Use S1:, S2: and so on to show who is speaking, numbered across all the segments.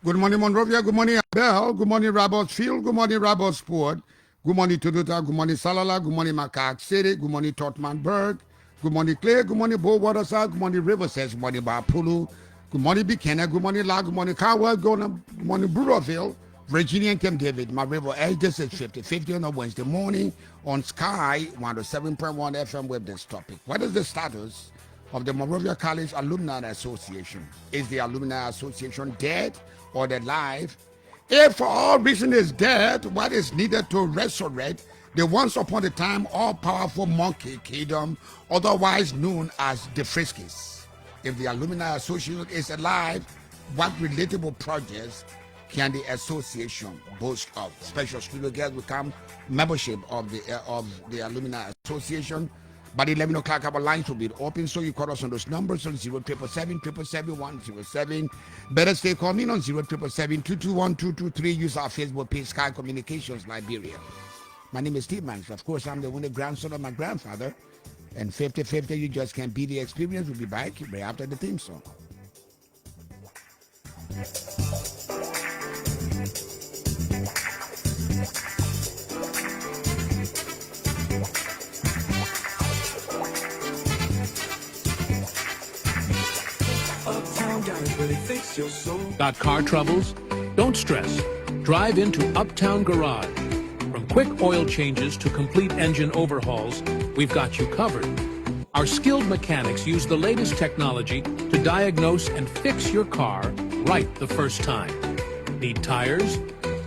S1: Good morning, Monrovia. Good morning, Bell. Good morning, Roberts Field. Good morning, Roberts Sport. Good morning, Toyota. Good morning, Salala. Good morning, Macaque City. Good morning, Tottenberg. Good morning, Clay. Good morning, Bow Waterside. Good morning, Riverside. Good morning, Bapulu. Good morning, Buchanan. Good morning, La. Good morning, Cowell. Good morning, Burrowville. Virginia and Camp David. My river age this is 50 on a Wednesday morning on Sky 107.1 FM with this topic. What is the status of the Monrovia College Alumni Association? Is the Alumni Association dead or alive? If for all reason is dead, what is needed to resurrect the once upon a time all-powerful monkey kingdom, otherwise known as the Friskies? If the Alumni Association is alive, what relatable projects can the association boast of? Special studio guests become membership of the Alumni Association. By 11 o'clock, our lines will be open, so you call us on those numbers on 077777107. Better stay calling on 07772212223. Use our Facebook page, Sky Communications Liberia. My name is Steve Mans. Of course, I'm the only grandson of my grandfather. And 50-50, you just can't beat the experience. We'll be back right after the theme song.
S2: Got car troubles? Don't stress. Drive into Uptown Garage. From quick oil changes to complete engine overhauls, we've got you covered. Our skilled mechanics use the latest technology to diagnose and fix your car right the first time. Need tires,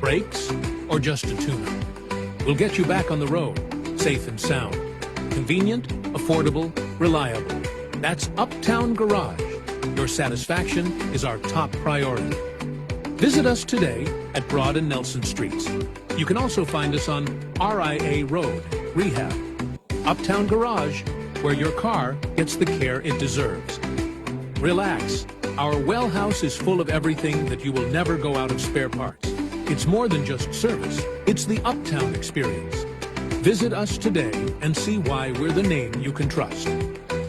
S2: brakes, or just a tune-up? We'll get you back on the road, safe and sound. Convenient, affordable, reliable. That's Uptown Garage. Your satisfaction is our top priority. Visit us today at Broad and Nelson Streets. You can also find us on RIA Road, Rehab. Uptown Garage, where your car gets the care it deserves. Relax. Our well house is full of everything that you will never go out of spare parts. It's more than just service. It's the Uptown experience. Visit us today and see why we're the name you can trust.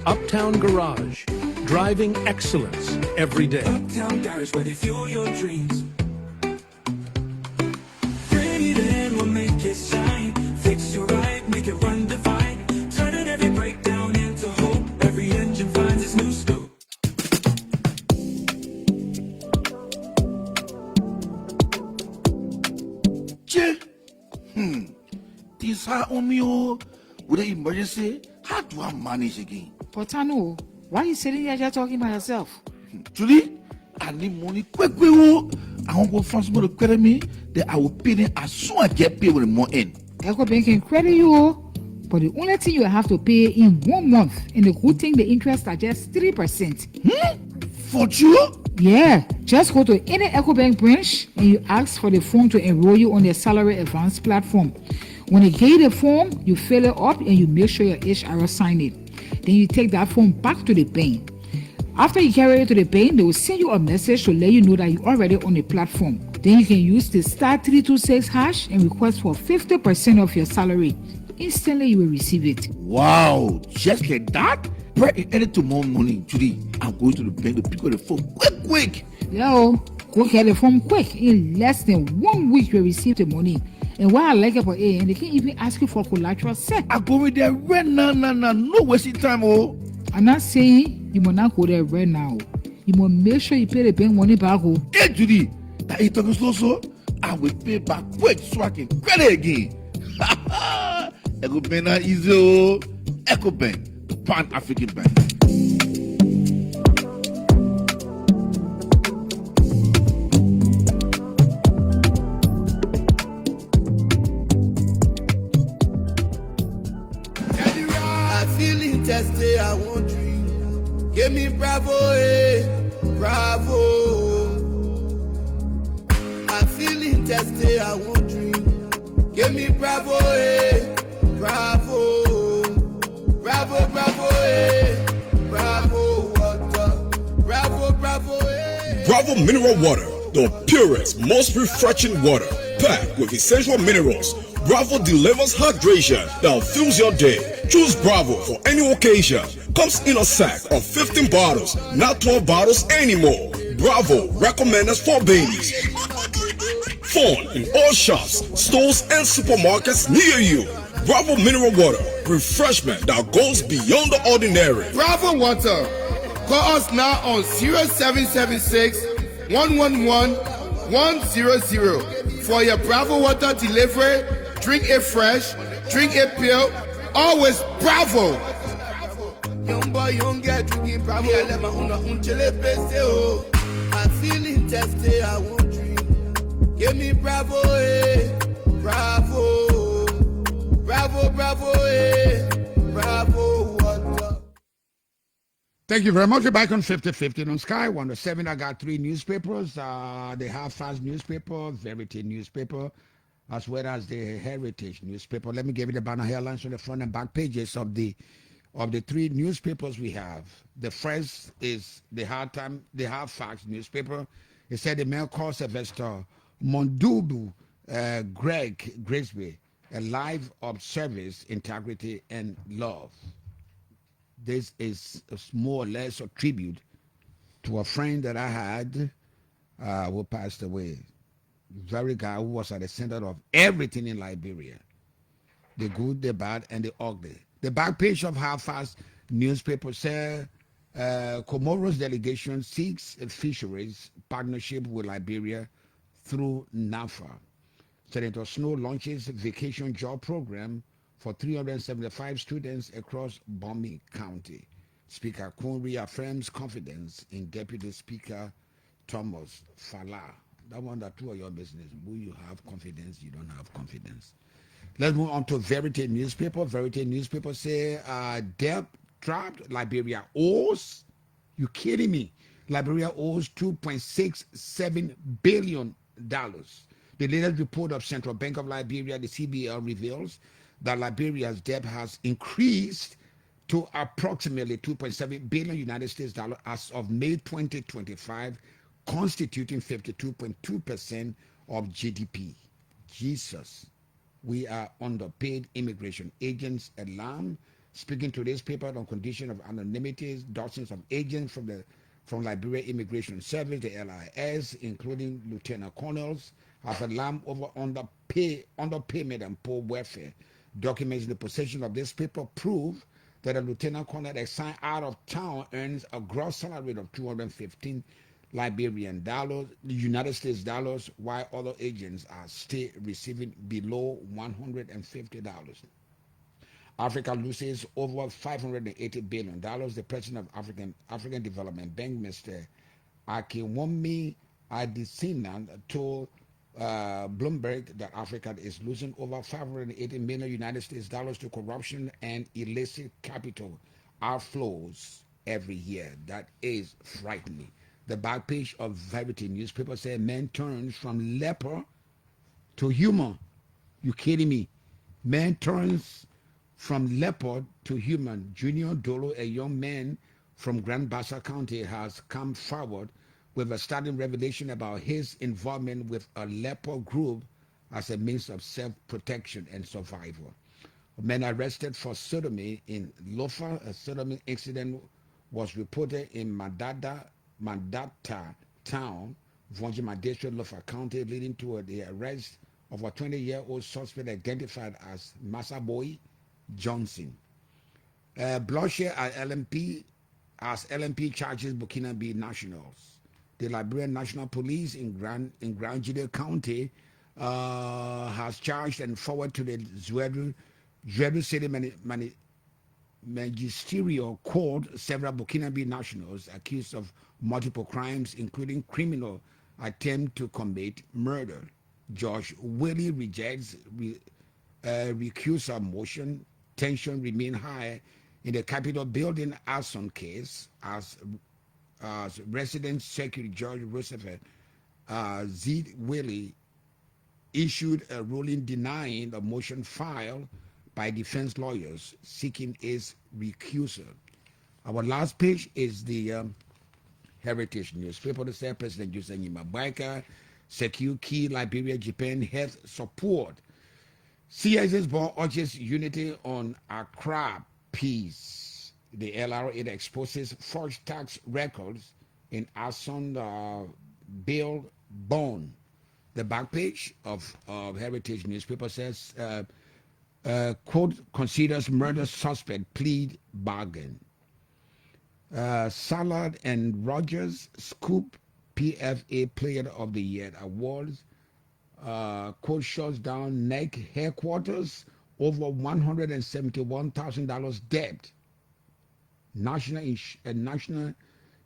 S2: Uptown Garage. Driving excellence every day.
S3: Uptown Garage, where they fuel your dreams. Bring it in, we'll make it shine. Fix your ride, make it run divine. Turning every breakdown into hope. Every engine finds its new scope.
S4: This hard on me, with the emergency, how do I manage again?
S5: But I know. Why are you sitting here just talking by yourself?
S4: Julie, I need money quick. I want to go find somebody to credit me, then I will pay them as soon as I get paid with the more in.
S5: EcoBank can credit you, but the only thing you have to pay in 1 month, and the good thing, the interest are just 3%.
S4: For sure?
S5: Yeah, just go to any EcoBank branch and you ask for the form to enroll you on their salary advance platform. When they get the form, you fill it up and you make sure your HR sign it. Then you take that form back to the bank. After you carry it to the bank, they will send you a message to let you know that you're already on the platform. Then you can use the *326# and request for 50% of your salary. Instantly, you will receive it.
S4: Wow, just like that? Pray any tomorrow morning, Judy. I'm going to the bank to pick up the phone quick.
S5: Yo, go get the form quick. In less than 1 week, you will receive the money. And what I like about it, and they can't even ask you for collateral set.
S4: I go with there right now, no wasting time, oh.
S5: I'm not saying you must not go there right now. You must make sure you pay the bank money back.
S4: Hey, Judy, that you talking so, I will pay back quick so I can credit again. EcoBank not easy, oh. EcoBank, the Pan-African Bank.
S6: I feeling tested, I won't drink. Give me bravo, bravo. I feeling tested, I won't drink. Give me bravo, bravo. Bravo, bravo, bravo, water. Bravo, bravo,
S7: Bravo Mineral Water, the purest, most refreshing water, packed with essential minerals. Bravo delivers hydration that fills your day. Choose Bravo for any occasion. Comes in a sack of 15 bottles, not 12 bottles anymore. Bravo recommended for babies. Found in all shops, stores, and supermarkets near you. Bravo Mineral Water, refreshment that goes beyond the ordinary.
S6: Bravo water. Call us now on 0776 111 100 for your Bravo water delivery. Drink it fresh, drink it pure, always Bravo. Young boy, young girl, drinking Bravo. I'm feeling tested, I won't drink. Give me Bravo, Bravo. Bravo, bravo, bravo, water.
S1: Thank you very much. We're back on 50-50 on Sky 107. I got 3 newspapers. The Half Fast newspaper, Verity newspaper, as well as the Heritage newspaper. Let me give you the banner headlines on the front and back pages of the 3 newspapers we have. The first is the Half Fast newspaper. It said the mayor calls Sylvester Mondubu Greg Grisby a life of service, integrity, and love. This is more or less a tribute to a friend that I had who passed away. Very guy who was at the center of everything in Liberia. The good, the bad, and the ugly. The back page of Half Fast newspaper says Comoros delegation seeks a fisheries partnership with Liberia through NAFA. Senator Snow launches vacation job program for 375 students across Bomi County. Speaker Kun reaffirms confidence in Deputy Speaker Thomas Fala. That one, that two of your business. Will you have confidence? You don't have confidence. Let's move on to Verity newspaper. Verity newspaper say debt trapped. Liberia owes. You kidding me? Liberia owes $2.67 billion. The latest report of Central Bank of Liberia, the CBL, reveals that Liberia's debt has increased to approximately 2.7 billion United States dollars as of May 2025, constituting 52.2% of GDP. Jesus, we are underpaid immigration agents. Alarm. Speaking to this paper on condition of anonymity, dozens of agents from Liberia Immigration Service, the LIS, including lieutenant colonels, have alarmed over underpayment and poor welfare. Documents in the possession of this paper prove that a lieutenant colonel assigned out of town earns a gross salary of 215 Liberian dollars, United States dollars, while other agents are still receiving below $150. Africa loses over $580 billion. The president of African Development Bank, Mr. Akiwumi Adesina, told Bloomberg that Africa is losing over 580 million United States dollars to corruption and illicit capital outflows every year. That is frightening. The back page of Verity newspaper said man turns from leper to human. You kidding me? Man turns from leopard to human. Junior Dolo, a young man from Grand Bassa County, has come forward with a startling revelation about his involvement with a leopard group as a means of self-protection and survival. Men arrested for sodomy in Lofa. A sodomy incident was reported in Mandata town, Vonjima District, Lofa County, leading to the arrest of a 20-year-old suspect identified as Masaboy Johnson. Bloodshed at LMP as LMP charges Burkinabe nationals. The Liberian National Police in Grand County has charged and forwarded to the Zweru City Magisterial Court several Burkinabe nationals accused of multiple crimes, including criminal attempt to commit murder. Judge Willie rejects recusal motion. Tension remain high in the Capitol building arson case, as resident Secretary George Roosevelt Z. Willie issued a ruling denying the motion filed by defense lawyers seeking his recusal. Our last page is the Heritage newspaper. The said President Joseph Nyimabaika secure key Liberia Japan health support. CIS's board urges unity on Accra peace. The LRA exposes forged tax records in Ason Bill Bone. The back page of Heritage newspaper says, quote, considers murder suspect plead bargain. Salad and Rogers scoop PFA Player of the Year awards. Quote, shuts down NEC headquarters over $171,000 debt. National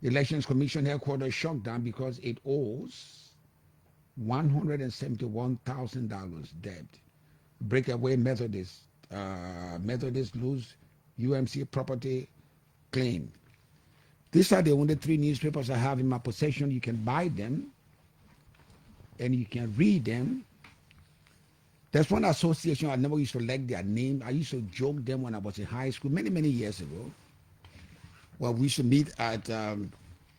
S1: Elections Commission headquarters shut down because it owes $171,000 debt. Breakaway Methodist lose UMC property claim. These are the only three newspapers I have in my possession. You can buy them and you can read them. There's one association I never used to like their name. I used to joke them when I was in high school many years ago. Well, we used to meet at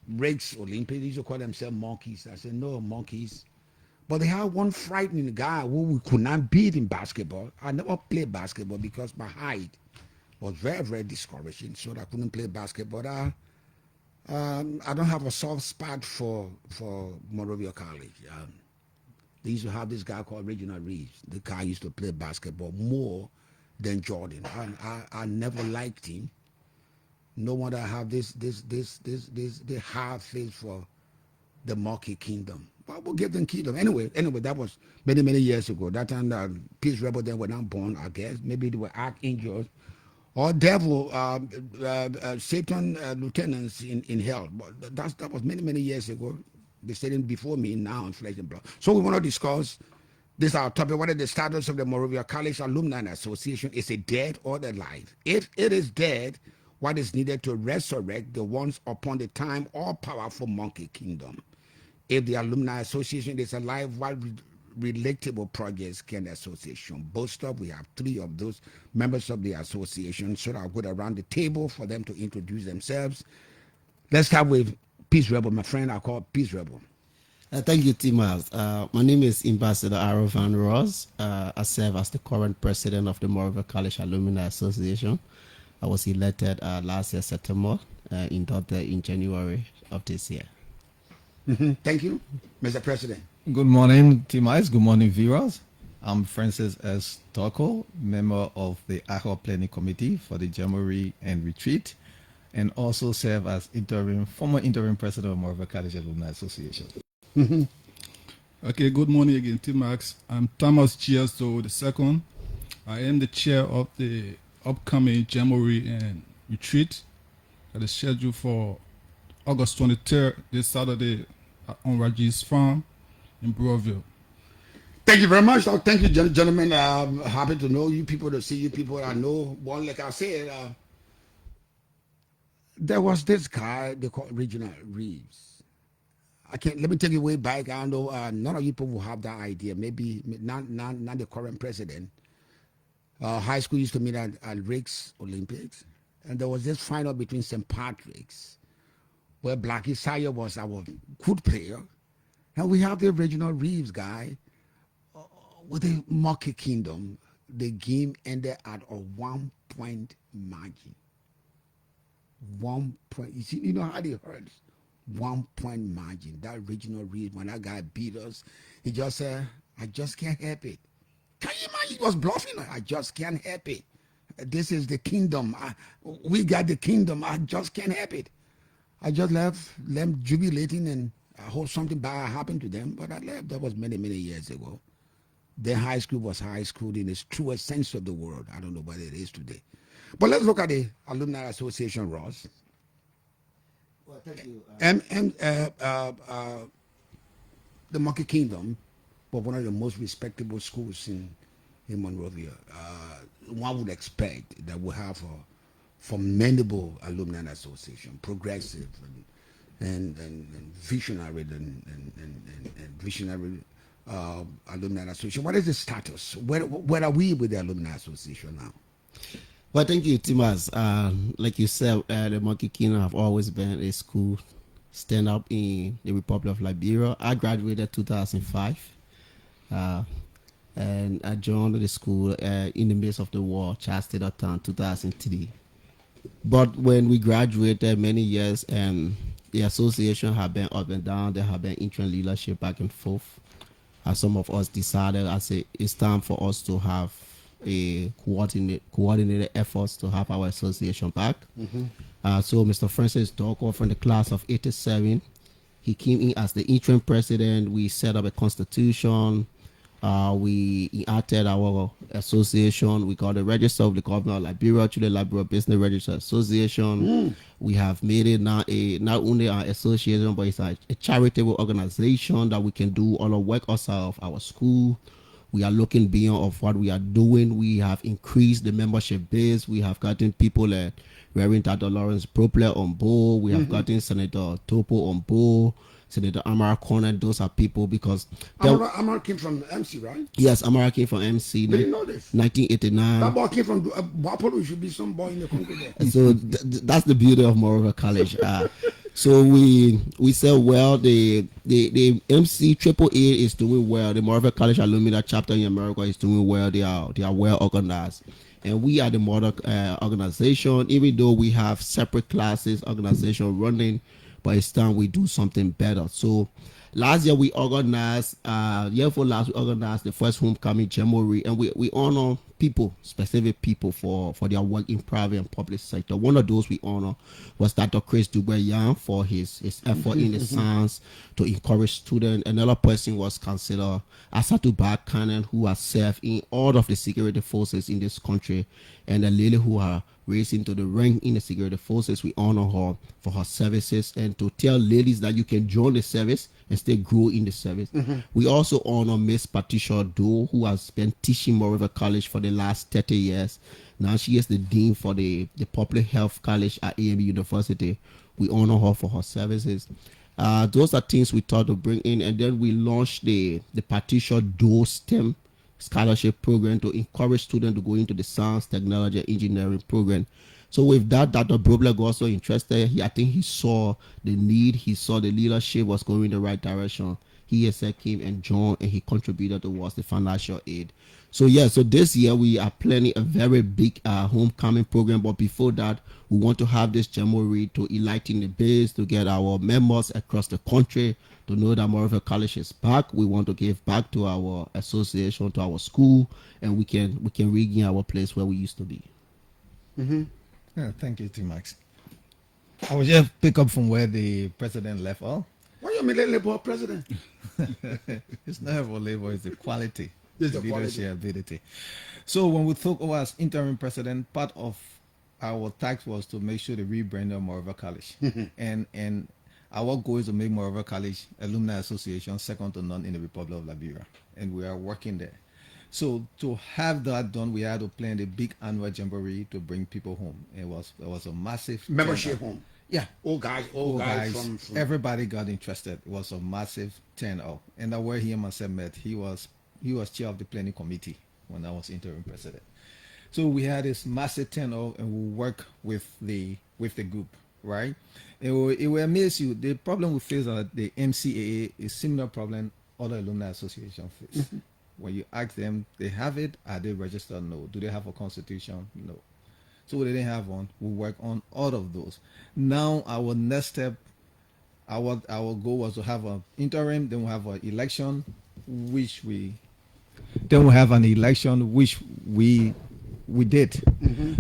S1: Rakes Olympics. They used to call themselves monkeys. I said, no, monkeys. But they had one frightening guy who we could not beat in basketball. I never played basketball because my height was very discouraging, so I couldn't play basketball. I don't have a soft spot for Monrovia College. They used to have this guy called Reginald Reeves. The guy used to play basketball more than Jordan. I never liked him. No wonder I have this hard face for the Monkey Kingdom. But we'll give them kingdom. Anyway, that was many years ago. That time Peace Rebel then were not born, I guess. Maybe they were archangels or devil, Satan lieutenants in hell. But that was many years ago. They said before me, now in flesh and blood. So we want to discuss this our topic. What is the status of the Monrovia College Alumni Association? Is it dead or alive? If it is dead, what is needed to resurrect the once upon the time all powerful Monkey Kingdom? If the Alumni Association is alive, what relatable projects can the association boast of? We have three of those members of the association, so I'll go around the table for them to introduce themselves. Let's start with Peace Rebel, my friend. I'll call Peace Rebel.
S8: Thank you, Timas. My name is Ambassador Aaron Van Ross. I serve as the current president of the Monrovia College Alumni Association. I was elected last year, September, inducted in January of this year.
S1: Thank you, Mr. President.
S9: Good morning, Timas. Good morning, viewers. I'm Francis S. Toko, member of the AHO Planning Committee for the Jamboree and Retreat, and also serve as former interim president of Monrovia College Alumni Association.
S10: Okay, good morning again, T-Max. I'm Thomas Chiasto II. I am the chair of the upcoming Jamboree and Retreat that is scheduled for August 23rd, this Saturday on Raji's Farm in Broadville.
S1: Thank you very much. Thank you, gentlemen. I'm happy to know you people, to see you people. I know, one, like I said, there was this guy they call Reginald Reeves. Let me take you way back. I know none of you people will have that idea. Maybe not the current president. High school used to meet at Rakes Olympics, and there was this final between St. Patrick's, where Blackie Sire was our good player, and we have the original Reeves guy with the Monkey Kingdom. The game ended at a 1-point margin. 1 point. You know how they hurt. 1-point margin. That original Reeves, when that guy beat us, he just said, "I just can't help it." Can you imagine? He was bluffing. I just can't help it. This is the kingdom. We got the kingdom. I just can't help it. I just left them jubilating, and I hope something bad happened to them, but I left. That was many years ago. Then high school was high school in its truest sense of the word. I don't know what it is today. But let's look at the Alumni Association, Ross.
S8: Well, thank you.
S1: The Monkey Kingdom was one of the most respectable schools in Monrovia. One would expect that we have formidable alumni association, progressive and visionary and visionary alumni association. What is the status? Where are we with the alumni association now?
S8: Well, thank you, Timas. Like you said, the Monkey Kingdom have always been a school stand up in the Republic of Liberia. I graduated 2005. And I joined the school in the midst of the war, Chad State of Town, 2003. But when we graduated many years, the association have been up and down. There have been interim leadership back and forth. As some of us decided, I say it's time for us to have a coordinated efforts to have our association back. So Mr. Francis Dorko from the class of 87, he came in as the interim president. We set up a constitution. We enacted our association. We got a register of the governor of Liberia to the Liberia Business Register Association. We have made it now not only an association, but it's a charitable organization that we can do all the work ourselves, our school. We are looking beyond of what we are doing. We have increased the membership base. We have gotten people like Reverend Dr. Lawrence Propler on board. We have gotten Senator Topo on board. Senator Amara Corner. Those are people because
S1: Amara came from MC, right?
S8: Yes, Amara came from MC.
S1: Didn't know this.
S8: 1989.
S1: That boy came from Wapolo. Should be some boy in the Congo there.
S8: So that's the beauty of Monrovia College. So we said, well, the MC AAA is doing well. The Monrovia College Alumni chapter in America is doing well. They are well organized, and we are the model organization. Even though we have separate classes, organization running, but it's time we do something better. So last year we organized, we organized the first homecoming jamboree, and we honor people, specific people for their work in private and public sector. One of those we honor was Dr. Chris Dubé-Young for his effort in the science to encourage students. Another person was considered Asatu Bakanen, who has served in all of the security forces in this country, and a lady who are raising to the rank in the security forces. We honor her for her services, and to tell ladies that you can join the service and still grow in the service. We also honor Miss Patricia Doe, who has been teaching Monrovia College for the last 30 years. Now she is the dean for the public health college at AMU University. We honor her for her services. Those are things we thought to bring in, and then we launched the Patricia Doe STEM scholarship program to encourage students to go into the science, technology, and engineering program. So with that, Dr. Brobler got also interested. I think he saw the need, he saw the leadership was going in the right direction. He himself came and joined, and he contributed towards the financial aid. So so this year we are planning a very big homecoming program. But before that, we want to have this jamboree to enlighten the base, to get our members across the country to know that Monrovia College is back. We want to give back to our association, to our school, and we can regain our place where we used to be.
S9: Yeah, thank you, T. Max. I will just pick up from where the president left off.
S1: Why you mean labor president?
S9: It's not about labor, it's the quality,
S1: It's
S9: the
S1: the quality.
S9: leadership ability. So when we took over as interim president, part of our task was to make sure the rebrand of Monrovia College. and our goal is to make Monrovia College Alumni Association second to none in the Republic of Liberia. And we are working there. So to have that done, we had to plan the big annual jamboree to bring people home. It was a massive
S1: Membership
S9: turnout.
S1: home.
S9: Yeah.
S1: All guys from
S9: Everybody got interested. It was a massive turnout. And that where he and myself met, he was chair of the planning committee when I was interim president. So we had this massive turnout, and we work with the group, right? It will amaze you. The problem we face at the MCAA is similar problem other alumni associations face. When you ask them, they have it, are they registered? No. Do they have a constitution? No. So they didn't have one. We work on all of those. Now our next step, our goal was to have an interim, then we'll have an election, which we did.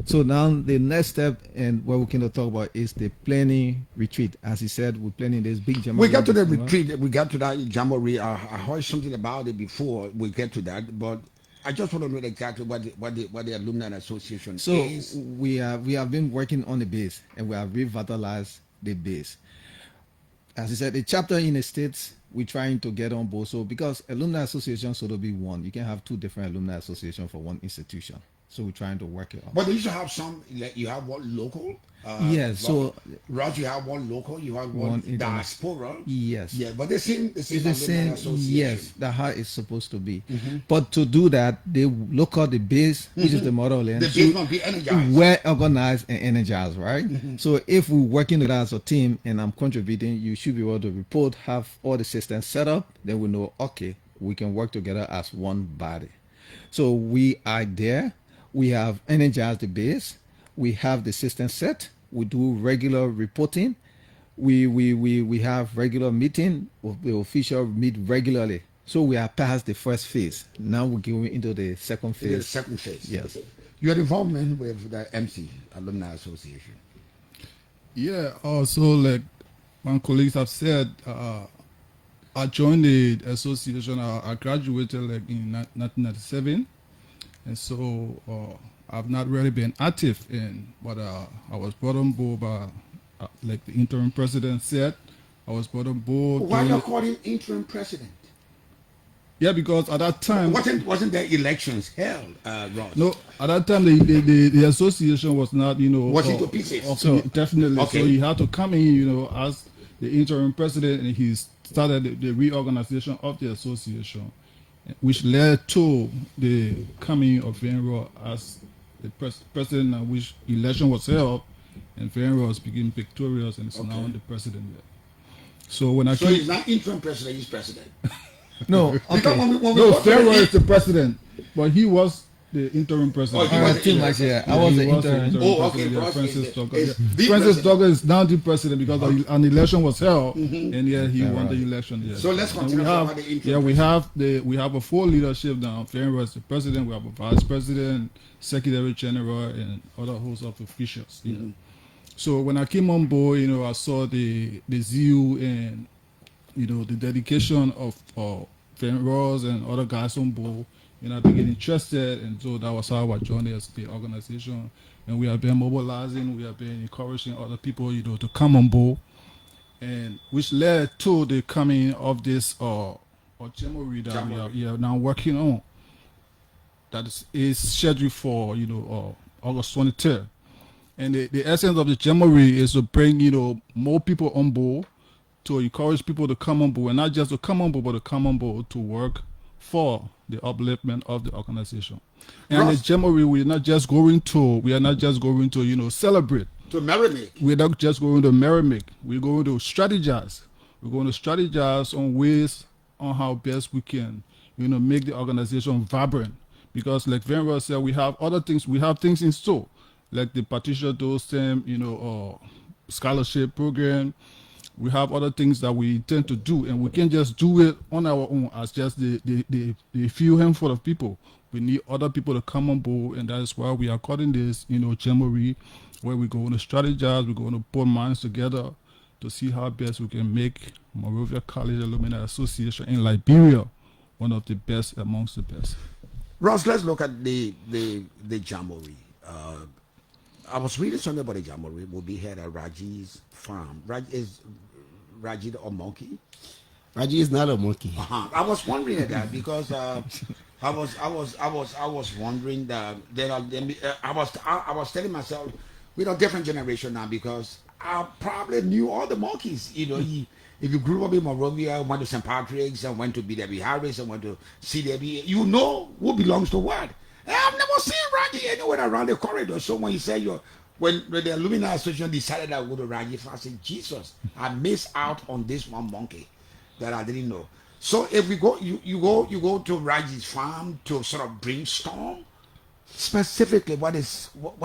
S9: So now the next step, and what we can talk about, is the planning retreat. As he said, we're planning this big jamboree.
S1: We got to the retreat. We got to that jamboree. I heard something about it before we get to that, but I just want to know exactly what the alumni association is.
S9: So we have been working on the base, and we have revitalized the base. As I said, the chapter in the states, we're trying to get on board. So because alumni associations should be one, you can have two different alumni associations for one institution. So we're trying to work it out.
S1: But you should have some, like you have one local.
S9: Yes, so
S1: Raj, you have one local, you have one diaspora.
S9: Yes.
S1: Yeah, but the same
S9: It's the same.
S1: association.
S9: Yes, that's how it's supposed to be. But to do that, they look at the base, which is the motherland.
S1: The base must be energized.
S9: Well organized and energized, right? So if we're working together as a team and I'm contributing, you should be able to report, have all the systems set up. Then we know, okay, we can work together as one body. So we are there. We have energized the base. We have the system set. We do regular reporting. We have regular meeting. The official meet regularly. So we are past the first phase. Now we're going into the second phase.
S1: The second phase.
S9: Yes.
S1: Your involvement with the MC Alumni Association.
S10: Yeah. Also, like my colleagues have said, I joined the association. I graduated like in 1997, and so I've not really been active in. But I was brought on board by, like the interim president said, I was brought on board.
S1: Why you call him interim president?
S10: Yeah, because at that time
S1: wasn't there elections held, Ross?
S10: No, at that time the association was not,
S1: was into pieces.
S10: So definitely,
S1: okay.
S10: So he had to come in, as the interim president, and he started the reorganization of the association, which led to the coming of Venro as the president, at which election was held, and Venro became victorious and is now the president. So
S1: he's not interim president; he's president.
S10: No, okay. No, Pharaoh is the president, but he was the interim president.
S1: I was the
S10: interim.
S1: Oh, okay.
S10: Francis Douglas. Francis Douglas is now the president because an election was held, and he won the election. Yeah.
S1: So let's continue about the interim.
S10: Yeah, we have a full leadership now. Pharaoh is the president. We have a vice president, secretary general, and other host of officials. So when I came on board, I saw the zeal and the dedication of Ross and other guys on board, I became interested, and so that was how I joined the organization. And we have been mobilizing, we have been encouraging other people, to come on board, and which led to the coming of this Jamboree that we are now working on. That is scheduled for August 23rd. And the essence of the Jamboree is to bring more people on board, to encourage people to come on board, and not just to come on board, but to come on board to work for the upliftment of the organization. And the Jamboree, we are not just going to celebrate.
S1: To merrymake.
S10: We're not just going to merrymake. We're going to strategize. We're going to strategize on ways on how best we can, make the organization vibrant. Because like Venro said, we have other things. We have things in store, like the Patricia Dostem, scholarship program. We have other things that we intend to do, and we can't just do it on our own as just the few handful of people. We need other people to come on board, and that is why we are calling this, Jamboree, where we're going to strategize, we're going to put minds together to see how best we can make Monrovia College Alumni Association in Liberia one of the best amongst the best.
S1: Ross, let's look at the Jamboree. I was reading something about the Jamboree. Will be had at Raji's farm. Is Raji a monkey?
S8: Raji is not a monkey.
S1: I was wondering that because I was wondering that I was telling myself we're a different generation now because I probably knew all the monkeys. If you grew up in Monrovia, went to St. Patrick's and went to B.W. Harris and went to CW, you know who belongs to what. I've never seen Raji anywhere around the corridor. So when you say when the Alumni Association decided I would go to Raji, I said, Jesus, I missed out on this one monkey that I didn't know. So if we go, you go to Raji's farm to sort of brainstorm. Specifically, what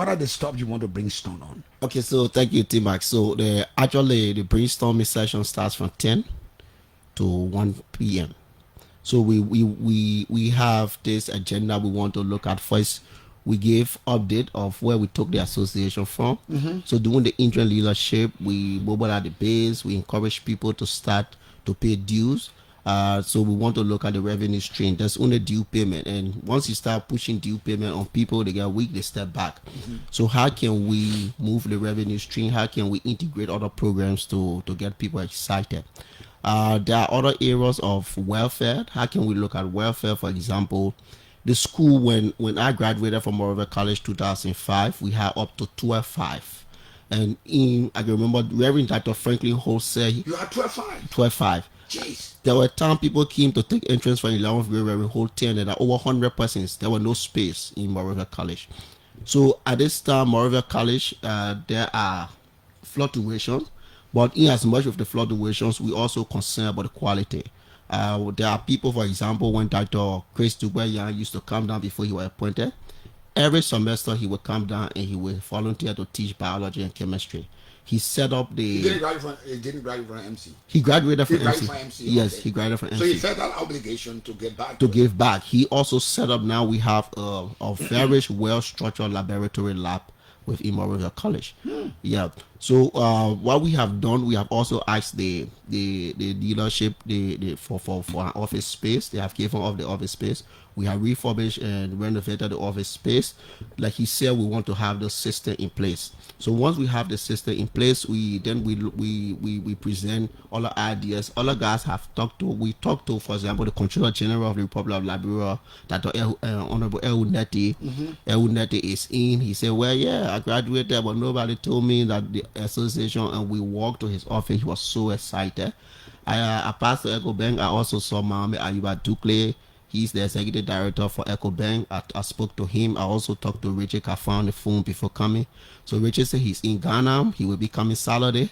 S1: are the stuff you want to brainstorm on?
S8: Okay, so thank you, T-Max. So the brainstorming session starts from 10 to 1 p.m. So we have this agenda we want to look at. First, we gave update of where we took the association from. So during the interim leadership, we mobilize the base. We encourage people to start to pay dues. So we want to look at the revenue stream. There's only due payment, and once you start pushing due payment on people, they get weak, they step back. So how can we move the revenue stream? How can we integrate other programs to get people excited? There are other areas of welfare. How can we look at welfare? For example, The school, when I graduated from Monrovia College 2005, we had up to 12.5. And I can remember Reverend Dr. Franklin Holt said
S1: You had 12.5.
S8: 12.5.
S1: Jeez.
S8: There were times people came to take entrance for 11th grade Reverend Holt 10, and there were over 100 persons. There was no space in Monrovia College. So at this time, Monrovia College, there are fluctuations, but in as much of the fluctuations, we also concerned about the quality. There are people, for example, when Dr. Chris Dubois used to come down before he was appointed, every semester he would come down and he would volunteer to teach biology and chemistry. He set up the.
S1: He didn't graduate from MC.
S8: He graduated from
S1: MC.
S8: Yes,
S1: okay.
S8: he graduated from MC.
S1: So he felt that obligation to give back.
S8: To give back. He also set up, now we have a very well structured laboratory lab with Monrovia College. Yeah. So what we have done, we have also asked the dealership for an office space. They have given up the office space. We have refurbished and renovated the office space. Like he said, we want to have the system in place. So once we have the system in place, we present all the ideas. All the guys have talked to. We talked to, for example, the Controller General of the Republic of Liberia, Dr. Honorable Euneti. Euneti is in. He said, well, yeah, I graduated, but nobody told me that the association, and we walked to his office. He was so excited. I passed to Echo Bank. I also saw Mohamed Ayuba Dukle. He's the executive director for EcoBank. I spoke to him. I also talked to Richard Kafa on the phone before coming. So Richard said he's in Ghana. He will be coming Saturday.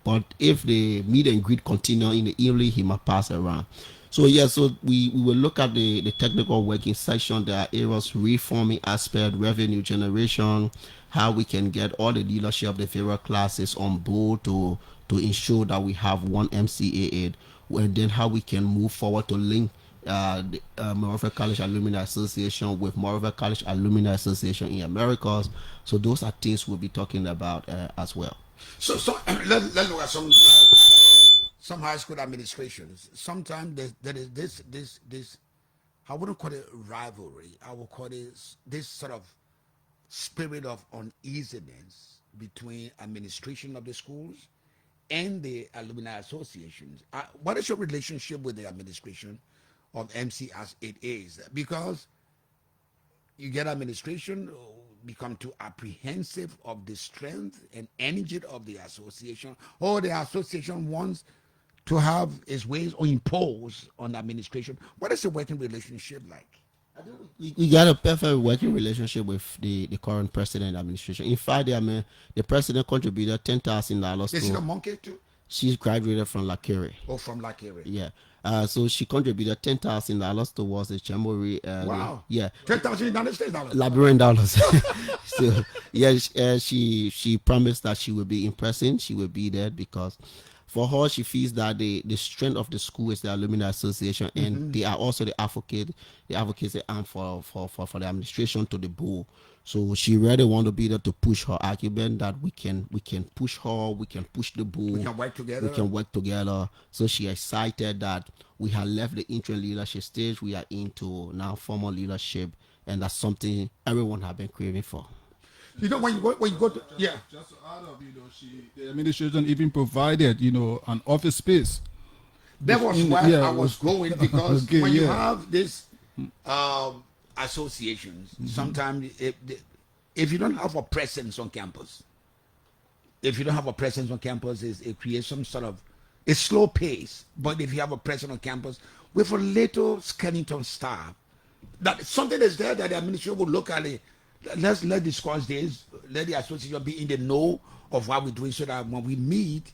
S8: But if the meet and greet continue in the evening, he might pass around. So yeah, so we will look at the technical working section. There are areas, reforming aspect, revenue generation, how we can get all the leadership of the various classes on board to ensure that we have one MCAA, and then how we can move forward to link the Monrovia College Alumni Association with Monrovia College Alumni Association in Americas. So those are things we'll be talking about as well.
S1: So let's look at some high school administrations. Sometimes there is this I wouldn't call it rivalry. I would call it this sort of spirit of uneasiness between administration of the schools and the alumni associations. What is your relationship with the administration of MC as it is? Because you get administration become too apprehensive of the strength and energy of the association, or the association wants to have its ways or impose on the administration. What is the working relationship like?
S8: We got a perfect working relationship with the current president administration. In fact, the president contributed $10,000 to.
S1: Is she a monkey too?
S8: She graduated from Lakere.
S1: Oh, from Lakere.
S8: Yeah. So she contributed $10,000 towards the Jamboree.
S1: Wow.
S8: Yeah.
S1: $10,000
S8: Liberian dollars. So yeah, she promised that she will be in person. She will be there because for her, she feels that the strength of the school is the Alumni Association, and they are also the advocates for the administration to the board. So she really want to be there to push her argument that we can push her, we can push the board,
S1: we can work together.
S8: So she excited that we have left the interim leadership stage. We are into now formal leadership, and that's something everyone has been craving for.
S1: You know, when you go to, yeah.
S10: Just to add up, the administration even provided, an office space.
S1: That was where I was going, because
S10: okay,
S1: when you have this associations, sometimes if you don't have a presence on campus, it creates some sort of a slow pace. But if you have a presence on campus with a little skeleton staff, that something is there that the administration will look at it. Let's discuss this. Let the association be in the know of what we're doing, so that when we meet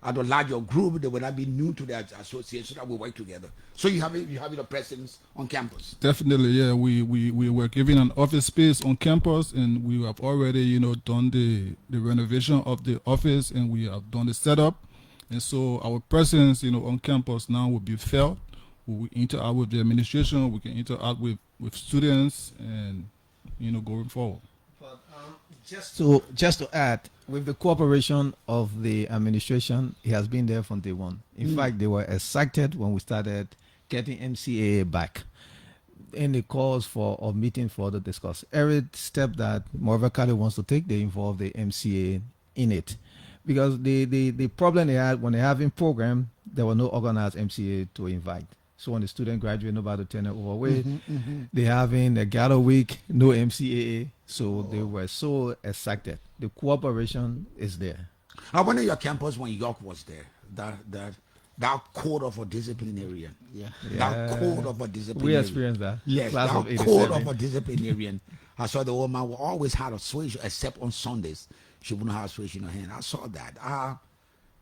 S1: at a larger group, they will not be new to the association, so that we work together. So you have a presence on campus.
S10: Definitely, yeah. We were given an office space on campus, and we have already, done the renovation of the office, and we have done the setup. And so our presence, on campus now will be felt. We interact with the administration. We can interact with students, and going forward.
S9: But just to add, with the cooperation of the administration, it has been there from day one. In fact, they were excited when we started getting MCAA back. In the calls for a meeting for the discuss. Every step that Monrovia College wants to take, they involve the MCA in it. Because the problem they had when they having program, there were no organized MCA to invite. So when the student graduate, nobody turning overweight. They having a gala week, no MCAA. So they were so excited. The cooperation is there.
S1: I went to your campus when York was there. That code of a disciplinarian.
S8: Yeah.
S1: That code of a disciplinarian.
S9: We experienced that.
S1: Yes,
S9: Class of
S1: that
S9: 87.
S1: code of a disciplinarian. I saw the old man always had a switch, except on Sundays. She wouldn't have a switch in her hand. I saw that.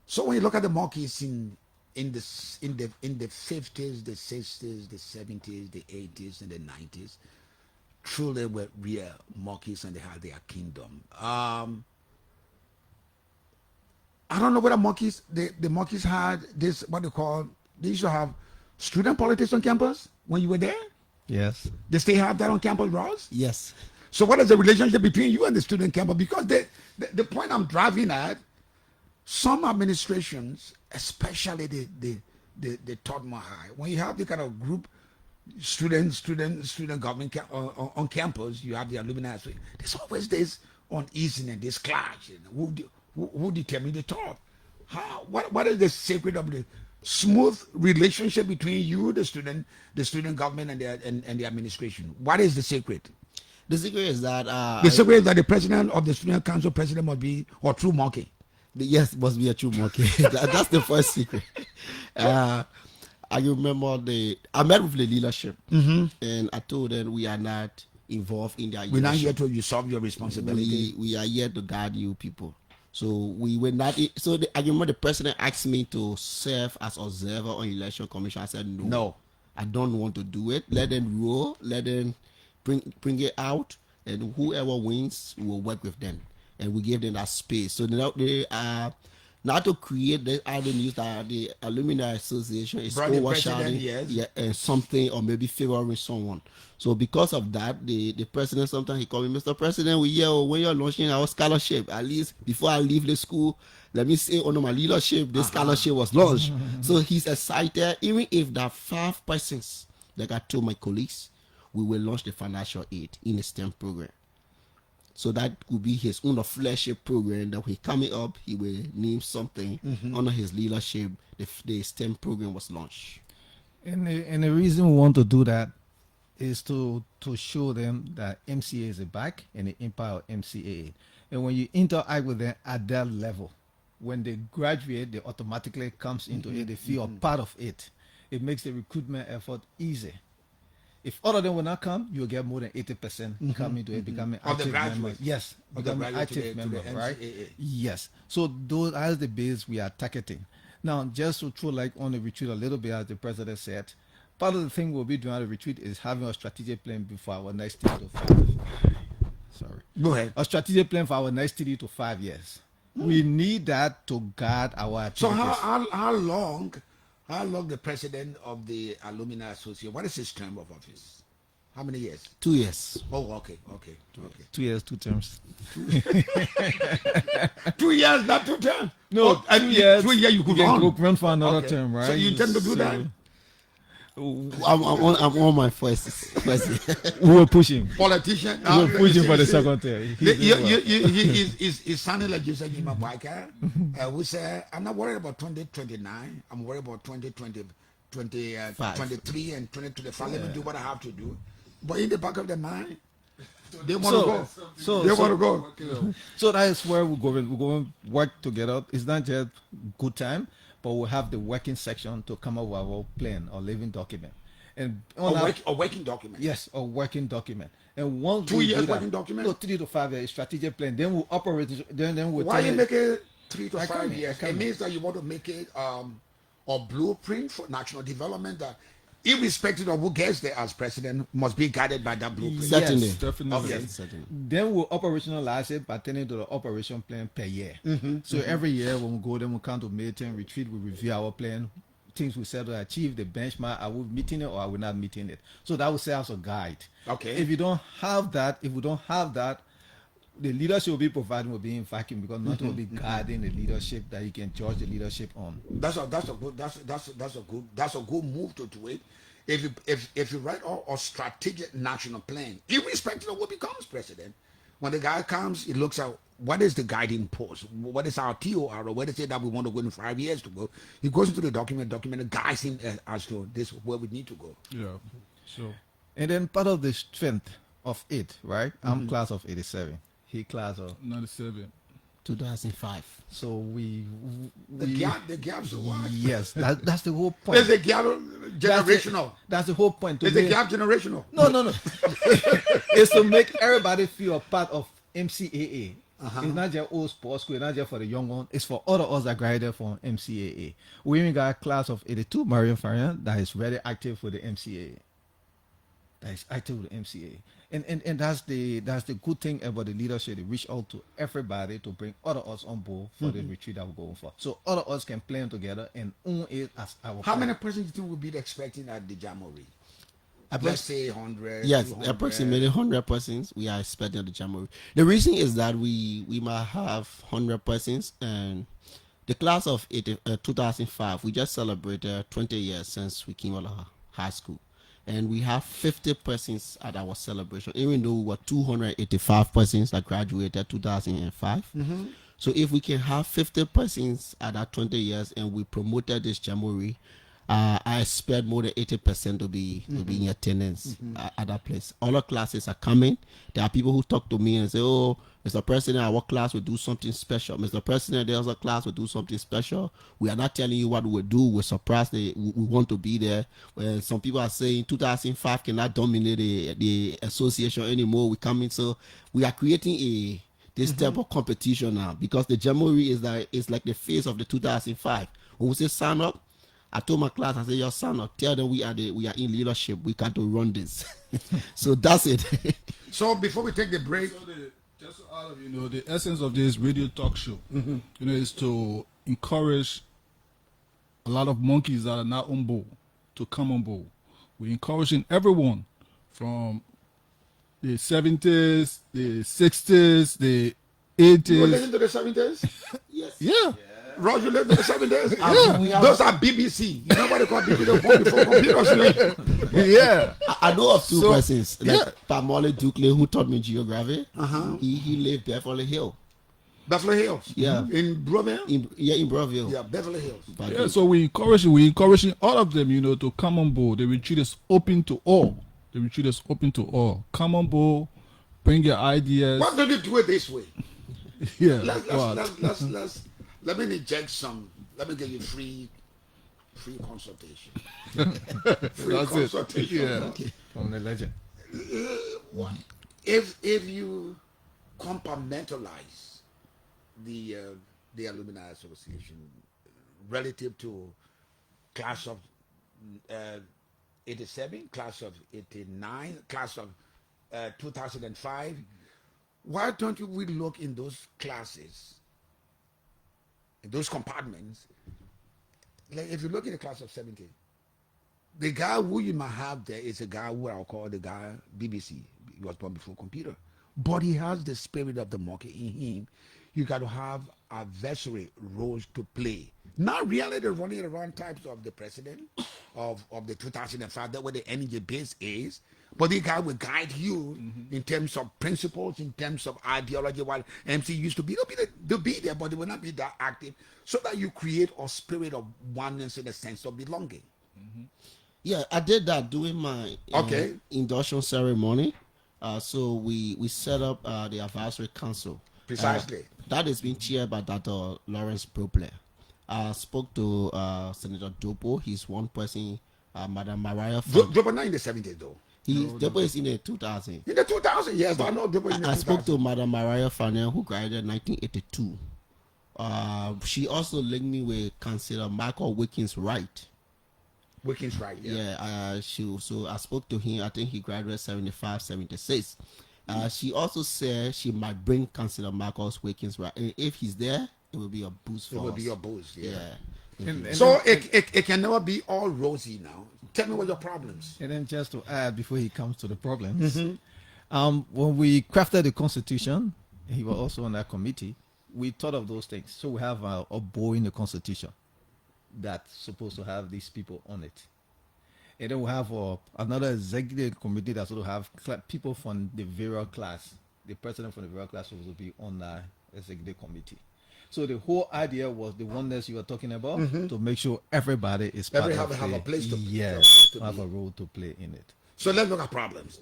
S1: So when you look at the monkeys in the 50s, the 60s, the 70s, the 80s, and the 90s, truly were real monkeys, and they had their kingdom. I don't know whether monkeys, the monkeys had this, what they call, they used to have student politics on campus when you were there.
S9: Yes.
S1: They still have that on campus, Ross?
S8: Yes.
S1: So what is the relationship between you and the student campus? Because the point I'm driving at, some administrations, especially the Tottenham High, when you have the kind of group, student government on campus, you have the alumni. So there's always this uneasiness, this clash. Who determine the top? What is the secret of the smooth relationship between you, the student government, and the administration? What is the secret?
S8: The secret is that
S1: The secret is that the president of the student council president must be a true monkey.
S8: Yes, must be a true monkey. That's the first secret. I remember I met with the leadership, and I told them we are not involved in their
S1: We're not here
S8: leadership.
S1: to usurp your responsibility.
S8: We are here to guide you people. So we were not. I remember the president asked me to serve as observer on election commission. I said no. I don't want to do it. Let them roll. Let them bring it out, and whoever wins, we will work with them, and we give them that space. So they are not to create the other news that the Alumni Association is
S1: Brought the
S8: overshadowing,
S1: president, yes.
S8: and something, or maybe favoring someone. So because of that, the president, sometimes he called me, Mr. President, when you're launching our scholarship, at least before I leave the school, let me say under my leadership, this scholarship was launched. So he's excited. Even if there are 5 persons, like I told my colleagues, we will launch the financial aid in the STEM program. So that could be his own flagship program that he coming up, he will name something under his leadership. The STEM program was launched.
S9: And the reason we want to do that is to show them that MCA is a back and the empire of MCAA. And when you interact with them at that level, when they graduate, they automatically comes into it. They feel a part of it. It makes the recruitment effort easy. If all of them will not come, you'll get more than 80% come into it, becoming active members. Yes, becoming active members, right? Yes. So those are the base we are targeting. Now, just to throw like on the retreat a little bit, as the president said, part of the thing we'll be doing at the retreat is having a strategic plan before our next 3 to 5. Sorry.
S1: Go ahead.
S9: A strategic plan for our next 3 to 5 years. We need that to guide our activities.
S1: So how long the president of the Alumni Association, what is his term of office? How many years?
S8: 2 years.
S1: Oh, okay.
S9: 2 years, 2 terms.
S1: 2 years, not 2 terms.
S9: No,
S1: 2 years. 2 years you could
S9: run for another term, right?
S1: So you intend to do that?
S8: I'm on my first.
S9: We were pushing.
S1: Politician.
S9: We were pushing for the second term.
S1: He's sounding like you said in my biker. We say, I'm not worried about 2029. I'm worried about 2023 and 2025. Let me do what I have to do. But in the back of their mind, they want to go. They want to go.
S9: So that is where we're going. We're going to work together. It's not just good time, but we'll have the working section to come up with our plan or living document. And
S1: a working document.
S9: Yes, a working document. And once
S1: 2 years working document?
S9: No, 3 to 5 years strategic plan. Then we'll operate. Then we'll.
S1: Why you make it 3 to 5 years?
S9: It
S1: means that you want to make it a blueprint for national development that, irrespective of who gets there as president, must be guided by that blueprint.
S8: Certainly.
S10: Yes, definitely.
S1: Okay.
S8: Certainly.
S9: Then we'll operationalize it by turning to the operation plan per year. So every year when we go, then we come to meeting, retreat, we review our plan, things we said to achieve, the benchmark, are we meeting it or are we not meeting it? So that will serve as a guide.
S1: Okay.
S9: If we don't have that, the leadership will be providing will be in vacuum because nothing will be guiding the leadership that you can judge the leadership on.
S1: That's a good move to do it. If you write a strategic national plan, irrespective of who becomes president, When the guy comes, he looks at what is the guiding post, what is our TOR, or what is it that we want to go in 5 years to go. He goes into the document guides him as to this where we need to go.
S10: Yeah. So.
S9: And then part of the strength of it, right? I'm class of 87. He class of
S10: 97.
S8: 2005.
S9: So
S1: The gap's so wide.
S9: yes, that's the whole point.
S1: Is the gap generational?
S9: That's the whole point.
S1: Is the gap generational?
S9: No. It's to make everybody feel a part of MCAA. It's not just old sports school, it's not just for the young one. It's for all of us that graduated from MCAA. We even got a class of 82, Marion Farian, that is very active for the MCAA. That is active with the MCAA. And that's the good thing about the leadership. They reach out to everybody to bring all of us on board for the retreat that we're going for. So all of us can plan together and own it as our
S1: How many persons do you think we'll be expecting at the Jamboree? Let's say 100.
S8: Yes,
S1: 200.
S8: approximately 100 persons we are expecting at the Jamboree. The reason is that we might have 100 persons, and the class of 2005, we just celebrated 20 years since we came out of high school. And we have 50 persons at our celebration, even though we were 285 persons that graduated 2005. So if we can have 50 persons at that 20 years and we promoted this Jamboree, I expect more than 80% to be in attendance at that place. All our classes are coming. There are people who talk to me and say, "Oh, Mr. President, our class will do something special. Mr. President, there's a class will do something special. We are not telling you what we will do. We're surprised we want to be there." Well, some people are saying 2005 cannot dominate the association anymore. We coming, so we are creating this type of competition now, because the Jamboree is like the face of the 2005. When we say sign up, I told my class, I said, "Your son, or tell them we are in leadership. We got to run this." So that's it.
S1: So before we take the break,
S10: Just so all of you know, the essence of this radio talk show, is to encourage a lot of monkeys that are not on board to come on board. We're encouraging everyone from the 70s, the 60s, the 80s.
S1: you listen to the 70s?
S8: Yes.
S10: Yeah.
S1: Roger, you live in the 70s? Yeah. Those are BBC. You know what they call BBC before computers?
S10: Yeah.
S8: I know of two persons, like Pamole Dukley, who taught me geography. He lived Beverly Hills.
S1: Beverly Hills?
S8: Yeah.
S1: In Brooklyn?
S8: In Brooklyn.
S1: Yeah, Beverly Hills.
S10: Yeah, so we're encouraging all of them, to come on board. The retreat is open to all. The retreat is open to all. Come on board, bring your ideas.
S1: Why don't you do it this way?
S10: Yeah.
S1: Let me inject some. Let me give you free consultation.
S10: That's
S1: consultation.
S10: It. Yeah.
S9: Okay. From the legend.
S1: If you compartmentalize the Alumni Association relative to class of 87, class of 89, class of 2005, why don't we look in those classes, in those compartments? Like if you look at the class of 70, the guy who you might have there is a guy who I'll call the guy BBC. He was born before computer, but he has the spirit of the monkey in him. You got to have adversary roles to play. Not really the running around types of the president of the 2005, that where the energy base is, but the guy will guide you in terms of principles, in terms of ideology. While MC used to be, they'll be there, but they will not be that active, so that you create a spirit of oneness in a sense of belonging.
S8: Yeah, I did that during my induction ceremony. So we set up the advisory council.
S1: Precisely.
S8: That is being chaired by Dr. Lawrence Propler. I spoke to Senator Dopo. He's one person. Madam Mariah.
S1: Dopo not in the 70s though.
S8: Dopo is in the 2000.
S1: In the 2000, yes, but I know Dopo in the 2000.
S8: I spoke to Madam Mariah Fanel, who graduated in 1982. She also linked me with Councillor Michael Wickens Wright.
S1: Wickens Wright, yeah.
S8: So I spoke to him. I think he graduated 75, 76. She also said she might bring Councillor Marcus Wickens Wright. And if he's there, it will be a boost for us.
S1: It will be a boost, yeah.
S8: So
S1: it can never be all rosy now. Tell me what your problems.
S9: And then just to add, before he comes to the problems, when we crafted the Constitution, he was also on that committee, we thought of those things. So we have a board in the Constitution that's supposed to have these people on it. And then we have another executive committee that's going to have people from the various class the president from the Monrovia class will be on the executive committee. So the whole idea was the oneness you were talking about, to make sure everybody is part of
S1: have a place to
S9: have a role to play in it.
S1: So let's look at problems.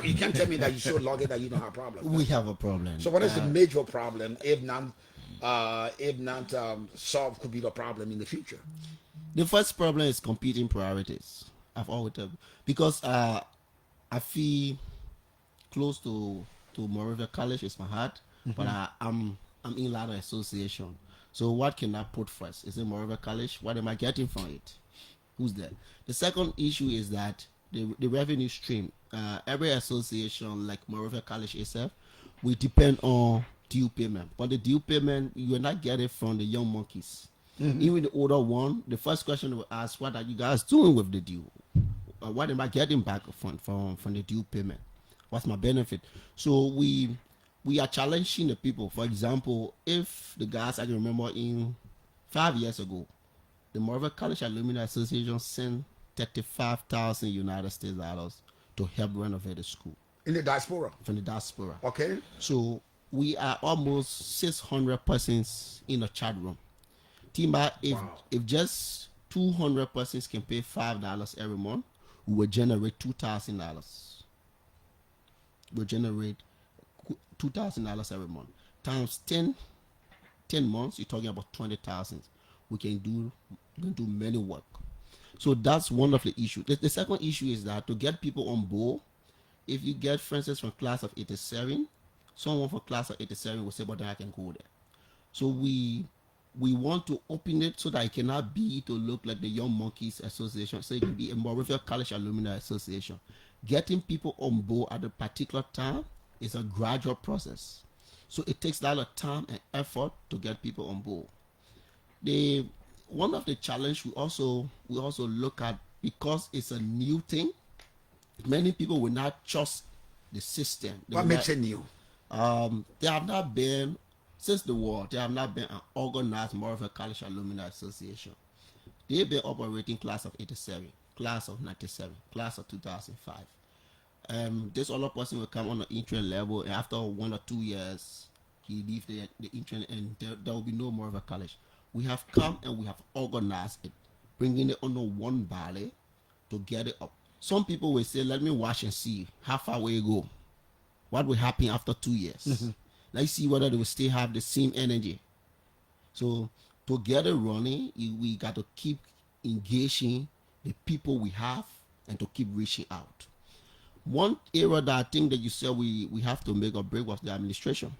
S1: You can't tell me that you're so lucky that you don't have problems.
S8: We have a problem.
S1: So what is the major problem, if not solved, could be the problem in the future?
S8: The first problem is competing priorities. I've always told, because I feel close to Monrovia College is my heart, but I'm in ladder association. So what can I put first? Is it Monrovia College? What am I getting from it? Who's there? The second issue is that the revenue stream. Every association like Monrovia College itself, we depend on due payment. But the due payment, you are not getting from the young monkeys. Even the older one, the first question we ask, what are you guys doing with the due? What am I getting back from the due payment? What's my benefit? So we are challenging the people. For example, if the guys, I can remember in 5 years ago, the Monrovia College Alumni Association sent $35,000 United States dollars to help renovate the school.
S1: In the diaspora?
S8: From the diaspora.
S1: Okay.
S8: So we are almost 600 persons in a chat room. Timba, if just 200 persons can pay $5 every month, we will generate $2,000. We'll generate $2,000 every month. Times 10 months, you're talking about 20,000. We can do many work. So that's one of the issues. The second issue is that to get people on board, if you get, for instance, from class of 87, someone from class of 87 will say, but then I can go there. So we want to open it so that it cannot be to look like the Young Monkeys Association. So it can be a Monrovia College Alumni Association. Getting people on board at a particular time is a gradual process. So it takes a lot of time and effort to get people on board. One of the challenge we also look at, because it's a new thing, many people will not trust the system.
S1: What makes it new?
S8: There have not been, since the war, there have not been an organized Monrovia College Alumni Association. They've been operating class of 87, class of 97, class of 2005. This other person will come on the intern level, and after 1 or 2 years, he leaves the intern, and there will be no Monrovia College. We have come and we have organized it, bringing it under one body to get it up. Some people will say, let me watch and see how far we go. What will happen after 2 years? Let's see whether they will still have the same energy. So to get it running, we got to keep engaging the people we have and to keep reaching out. One area that I think that you said we have to make a break was the administration,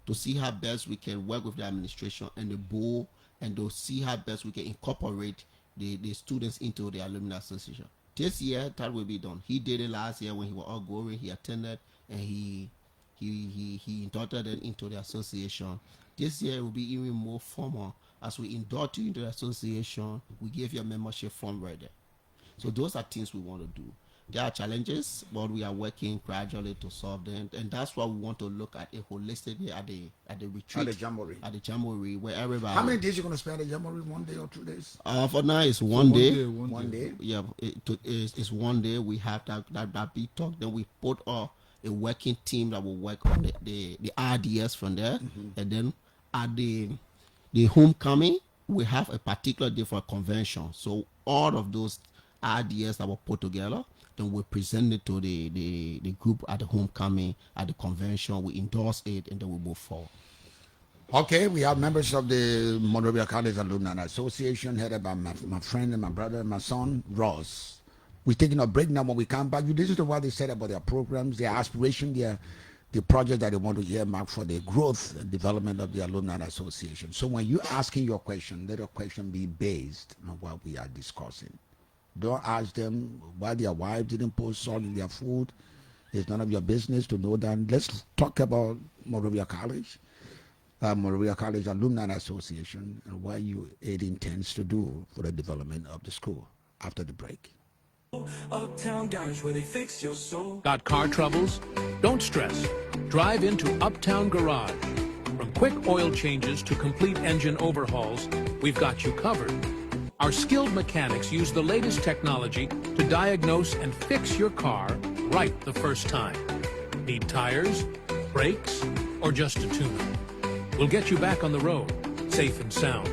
S8: to see how best we can work with the administration and the board, and to see how best we can incorporate the students into the alumni association. This year, that will be done. He did it last year when he was outgoing. He attended and he inducted them into the association. This year it will be even more formal. As we induct you into the association, we give you a membership form right there. So those are things we want to do. There are challenges, but we are working gradually to solve them, and that's why we want to look at it holistically at the retreat,
S1: at the
S8: jamboree, where everybody.
S1: How many days are you going to spend at the jamboree? 1 day or 2 days?
S8: For now, it's one day.
S1: One day.
S8: Yeah, it's 1 day. We have that big talk. Then we put a working team that will work on the ideas from there, and then at the homecoming, we have a particular day for a convention. So all of those ideas that were put together, then we present it to the group at the homecoming, at the convention. We endorse it, and then we move forward.
S1: Okay, we have members of the Monrovia College Alumni Association, headed by my friend and my brother and my son, Ross. We're taking a break now. When we come back, you listen to what they said about their programs, their aspiration, the project that they want to earmark for the growth and development of the Alumni Association. So when you're asking your question, let your question be based on what we are discussing. Don't ask them why their wife didn't put salt in their food. It's none of your business to know that. Let's talk about Monrovia College Alumni Association, and what it intends to do for the development of the school after the break.
S3: Uptown Garage, where they fix your soul.
S2: Got car troubles? Don't stress. Drive into Uptown Garage. From quick oil changes to complete engine overhauls, we've got you covered. Our skilled mechanics use the latest technology to diagnose and fix your car right the first time. Need tires? Brakes, or just a tune-up? We'll get you back on the road, safe and sound.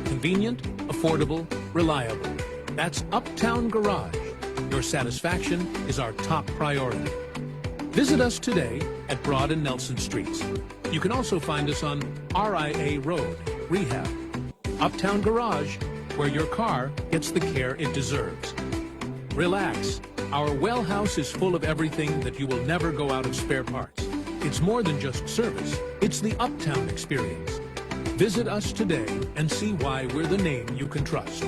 S2: Convenient, affordable, reliable. That's Uptown Garage. Your satisfaction is our top priority. Visit us today at Broad and Nelson Streets. You can also find us on RIA Road, Rehab. Uptown Garage, where your car gets the care it deserves. Relax. Our well house is full of everything that you will never go out of spare parts. It's more than just service. It's the Uptown experience. Visit us today and see why we're the name you can trust.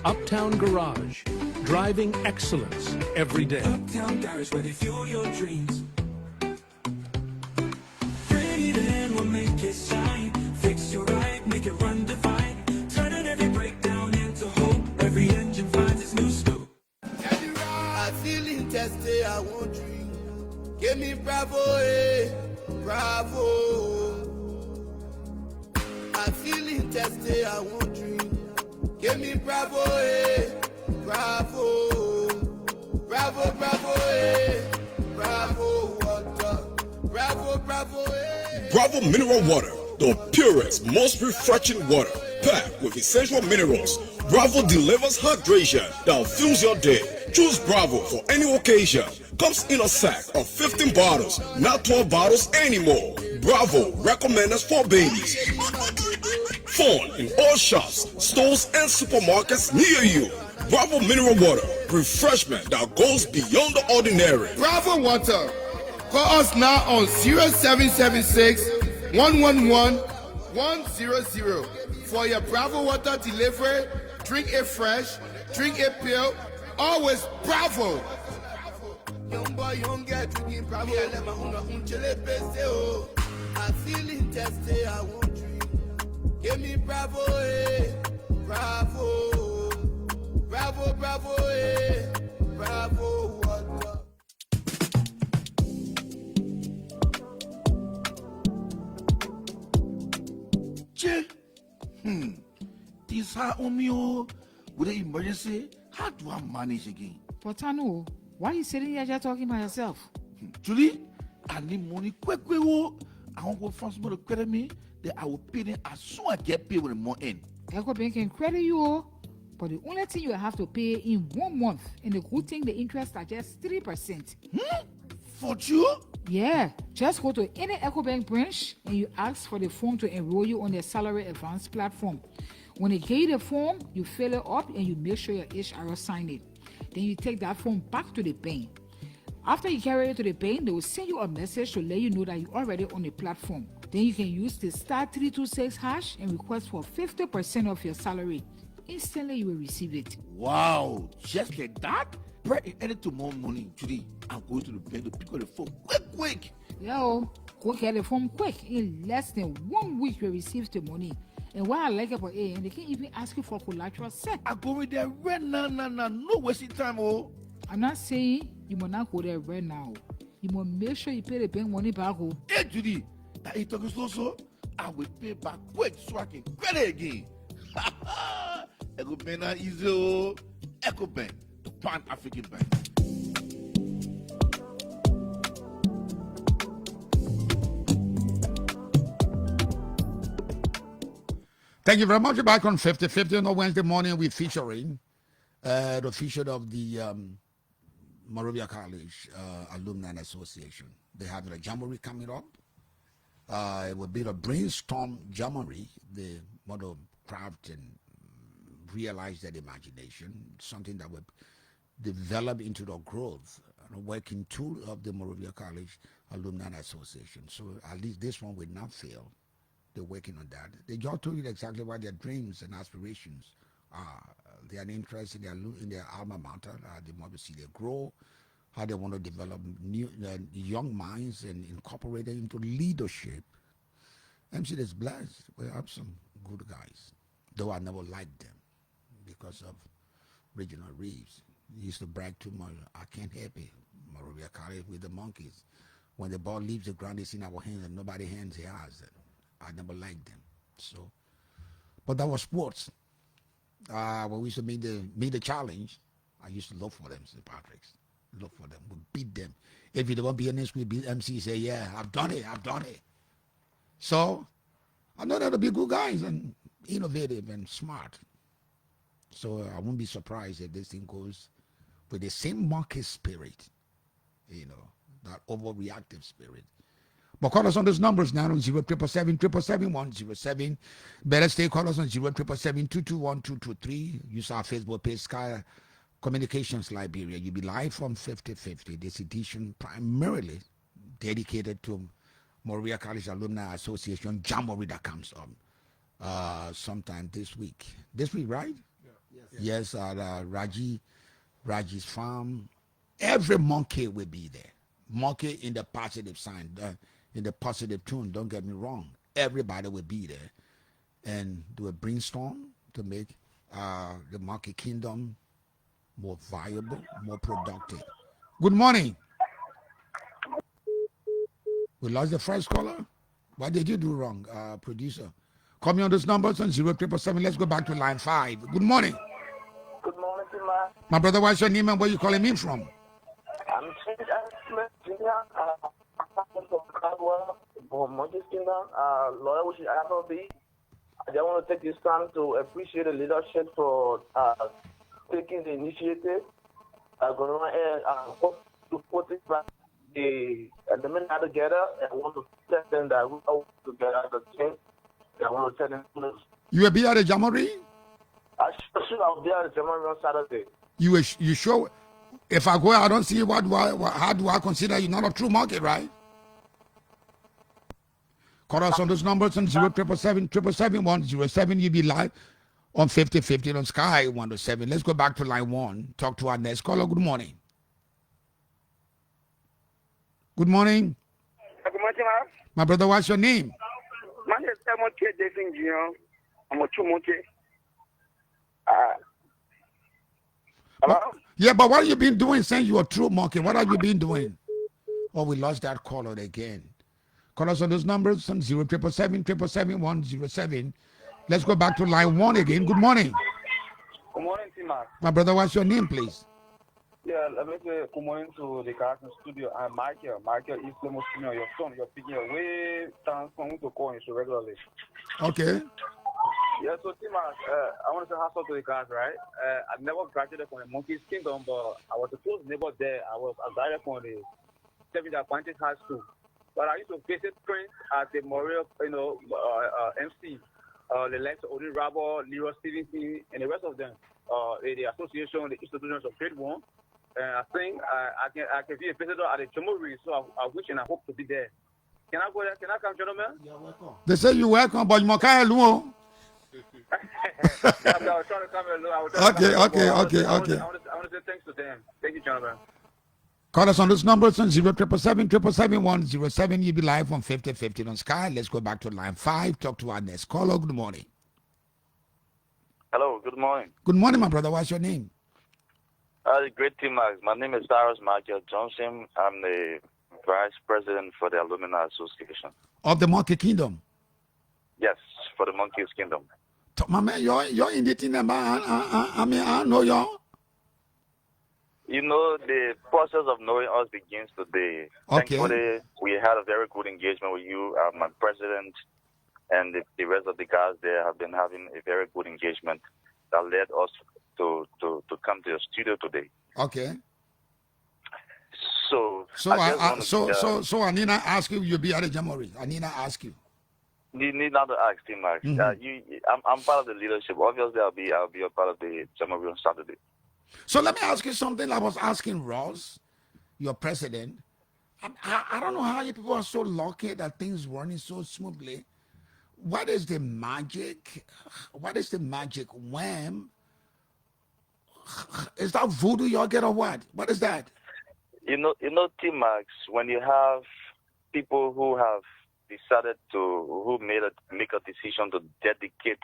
S2: Uptown Garage. Driving excellence every day.
S3: Uptown Garage, where they fuel your dreams. Pretty then will make it shine. Fix your ride, make it run divine. Turning every breakdown into hope. Every engine finds its new scoop.
S6: I feeling tested, I won't drink. Give me bravo, bravo. I feeling tested, I won't drink. Give me bravo, bravo. Bravo, bravo, bravo, water. Bravo, bravo,
S7: Bravo Mineral Water, the purest, most refreshing water, packed with essential minerals. Bravo delivers hydration that fills your day. Choose Bravo for any occasion. Comes in a sack of 15 bottles, not 12 bottles anymore. Bravo recommended for babies. Found in all shops, stores, and supermarkets near you. Bravo Mineral Water, refreshment that goes beyond the ordinary.
S6: Bravo water. Call us now on 0776 111 100 for your Bravo water delivery. Drink it fresh, drink it pure, always Bravo. Young boy, young girl, drinking Bravo. I feel intestate, I won't drink. Give me Bravo, Bravo. Bravo, bravo, bravo water.
S4: Che, this hard on me, oh. With the emergency, how do I manage again?
S5: Portano, why are you sitting here just talking by yourself?
S4: Julie, I need money quick, oh. I want to go find somebody to credit me, that I will pay them as soon as I get paid with the money in.
S5: Echo Bank can credit you, oh. But the only thing you have to pay in 1 month, and the good thing, the interest are just 3%.
S4: For you?
S5: Yeah, just go to any EcoBank branch and you ask for the form to enroll you on their salary advance platform. When they get you the form, you fill it up and you make sure your HR signed it. Then you take that form back to the bank. After you carry it to the bank, they will send you a message to let you know that you're already on the platform. Then you can use the *326# and request for 50% of your salary. Instantly, you will receive it.
S4: Wow, just like that? Pray any to more money today. I'm going to the bank to pick up the phone quick.
S5: Yo, go get the form quick. In less than 1 week, you receive the money. And what I like about it, and they can't even ask you for collateral set.
S4: I go with there right now, no wasting time, oh.
S5: I'm not saying you must not go there right now. You must make sure you pay the bank money back. Oh.
S4: Hey, Judy, that you talking so, I will pay back quick so I can credit again. Echo Bank not easy, oh. Echo Bank, the Pan-African Bank.
S1: Thank you very much. We're back on 50-50 on Wednesday morning. We're featuring the feature of the Monrovia College Alumni Association. They have a jamboree coming up. It will be a brainstorm jamboree. They want to craft and realize that imagination, something that will develop into the growth and working tool of the Monrovia College Alumni Association. So at least this one will not fail. They're working on that. They just told you exactly what their dreams and aspirations are. They are interested in their alma mater. They want to see them grow, how they want to develop new young minds and incorporate them into leadership. MC is blessed. We have some good guys, though I never liked them because of Reginald Reeves. He used to brag too much. I can't help it. Monrovia College with the monkeys. When the ball leaves the ground, it's in our hands and nobody hands he has it. I never liked them. So, but that was sports. When we used to meet the challenge, I used to look for them, St. Patrick's. Look for them. We'll beat them. If you don't be in this, we beat MC. Say, yeah, I've done it. So I know that'll be good guys and innovative and smart. So I won't be surprised if this thing goes with the same market spirit, that overreactive spirit. But call us on those numbers now on 077777107. Better stay, call us on 07772212223. Use our Facebook page, Sky Communications Liberia. You'll be live from 50/50. This edition primarily dedicated to Monrovia College Alumni Association Jamboree that comes up sometime this week. This week, right? Yes, at Raji's farm. Every monkey will be there. Monkey in the positive sign, in the positive tune. Don't get me wrong. Everybody will be there, and do a brainstorm to make the monkey kingdom more viable, more productive. Good morning. We lost the first caller. What did you do wrong, producer? Call me on those numbers on 0777. Let's go back to line 5. Good morning.
S11: Good morning, Tima.
S1: My brother, what's your name and where you calling me from?
S11: I'm Junior, from Montes Kingdom, lawyer which is FLB. I just want to take this time to appreciate the leadership for taking the initiative. I'm going to put it back the men together and want to tell them that we all together as a team. I want to tell them.
S1: You will be at the Jamboree?
S11: I'll be at the Jamboree on Saturday.
S1: You sure? If I go, I don't see how do I consider you not a true market, right? Call us on those numbers on 0777777107. You'll be live on 50/50 on Sky 107. Let's go back to line 1. Talk to our next caller. Good morning. Good morning.
S11: Good morning, ma'am.
S1: My brother, what's your name?
S11: My name is Monte Jason Jr. I'm a true Monte. Hello?
S1: Yeah, but what have you been doing saying you're a true market? What have you been doing? Oh, we lost that caller again. Call us on those numbers on 0777777107. Let's go back to line 1 again. Good morning.
S11: Good morning, Tima.
S1: My brother, what's your name, please?
S11: Yeah, let me say good morning to the Carson studio. I'm Michael. Michael is almost your son. You're picking a way down from to call you so regularly.
S1: Okay.
S11: Yeah, so Tima, I want to say hustle to the guys, right? I never graduated from the Monkey's Kingdom, but I was a close neighbor there. I graduated from the 7th Appointed High School. But I used to visit Prince at the Monrovia, MC, the likes of Odin Rabor, Leroy Stevenson, and the rest of them. The association, the institutions of Grade 1. And I think I can be a visitor at the Jamboree, so I wish and I hope to be there. Can I go there? Can I come, gentlemen?
S1: You're welcome. They say you're welcome, but you must come alone.
S11: I was trying to come alone.
S1: Okay.
S11: I want to say thanks to them. Thank you, gentlemen.
S1: Call us on those numbers on 0777777107. You'll be live on 50/50 on Sky. Let's go back to line 5. Talk to our next caller. Good morning.
S12: Hello, good morning.
S1: Good morning, my brother. What's your name?
S12: Great team, Max. My name is Cyrus Michael Johnson. I'm the Vice President for the Alumni Association.
S1: Of the Monkey Kingdom?
S12: Yes, for the Monkey's Kingdom.
S1: My man, you're in the team. I know y'all.
S12: You know, the process of knowing us begins today.
S1: Okay.
S12: Thankfully, we had a very good engagement with you. My president and the rest of the guys there have been having a very good engagement that led us to come to your studio today.
S1: Okay.
S12: So
S1: I need to ask you. You'll be at the Jamboree. I need to ask you.
S12: You need not to ask, Tim Max. I'm part of the leadership. Obviously, I'll be a part of the Jamboree on Saturday.
S1: So let me ask you something. I was asking Ross, your president. I don't know how you people are so lucky that things running so smoothly. What is the magic? What is the magic wham? Is that voodoo y'all get or what? What is that?
S12: You know, Tim Max, when you have people who have decided to, make a decision to dedicate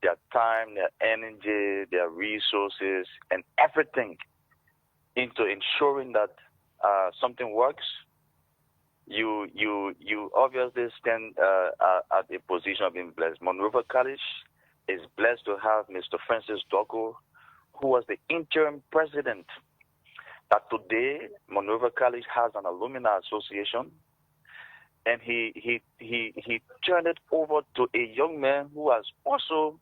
S12: their time, their energy, their resources, and everything into ensuring that something works, you obviously stand at a position of being blessed. Monrovia College is blessed to have Mr. Francis Doko, who was the interim president that today Monrovia College has an alumni association, and he turned it over to a young man who has also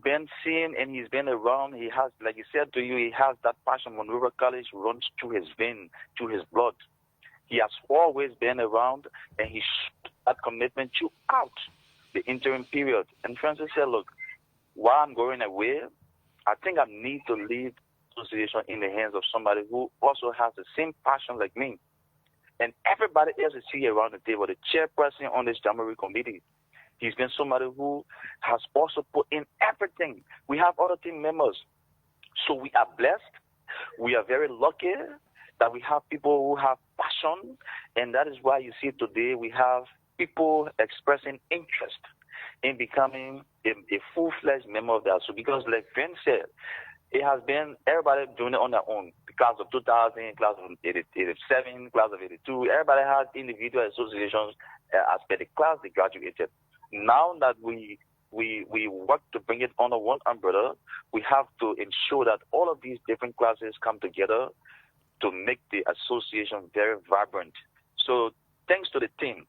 S12: been seen and he's been around. He has, like he said to you, he has that passion. Monrovia College runs through his vein, through his blood. He has always been around, and he showed that commitment throughout the interim period. And Francis said, look, while I'm going away, I think I need to leave the association in the hands of somebody who also has the same passion like me. And everybody else is here around the table, the chairperson on this Jamboree committee. He's been somebody who has also put in everything. We have other team members. So we are blessed. We are very lucky that we have people who have passion. And that is why you see today we have people expressing interest in becoming a full-fledged member of that. So because like Vince said, it has been everybody doing it on their own. Class of 2000, class of 87, class of 82. Everybody has individual associations as per the class they graduated. Now that we work to bring it under one umbrella, we have to ensure that all of these different classes come together to make the association very vibrant. So thanks to the team,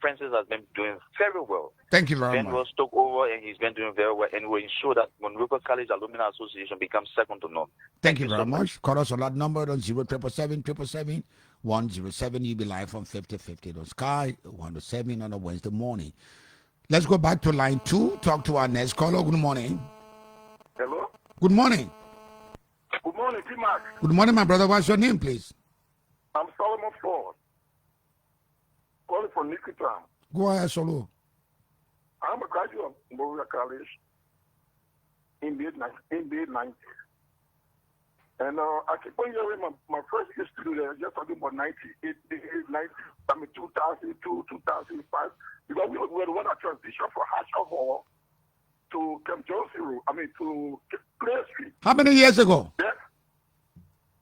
S12: Francis has been doing very well.
S1: Thank you very
S12: Ben
S1: much.
S12: Ross took over and he's been doing very well, and we'll ensure that Monrovia College Alumni Association becomes second to none.
S1: Thank you very much. Call us on that number on 0777 107. You'll be live on 5050 on Sky 107 on a Wednesday morning. Let's go back to line 2. Talk to our next caller. Good morning.
S13: Hello?
S1: Good morning.
S13: Good morning, T-Mac.
S1: Good morning, my brother. What's your name, please?
S13: I'm Solomon Ford. Calling from Nikitan.
S1: Go ahead, Solo.
S13: I'm a graduate of Monrovia College in mid-90s. And I keep on hearing my first year student there, just talking about 98, 90, 2002, 2005. Because we were the one that transitioned from Hatcher Hall to Camp Johnson, to Clay Street.
S1: How many years ago?
S13: Yeah.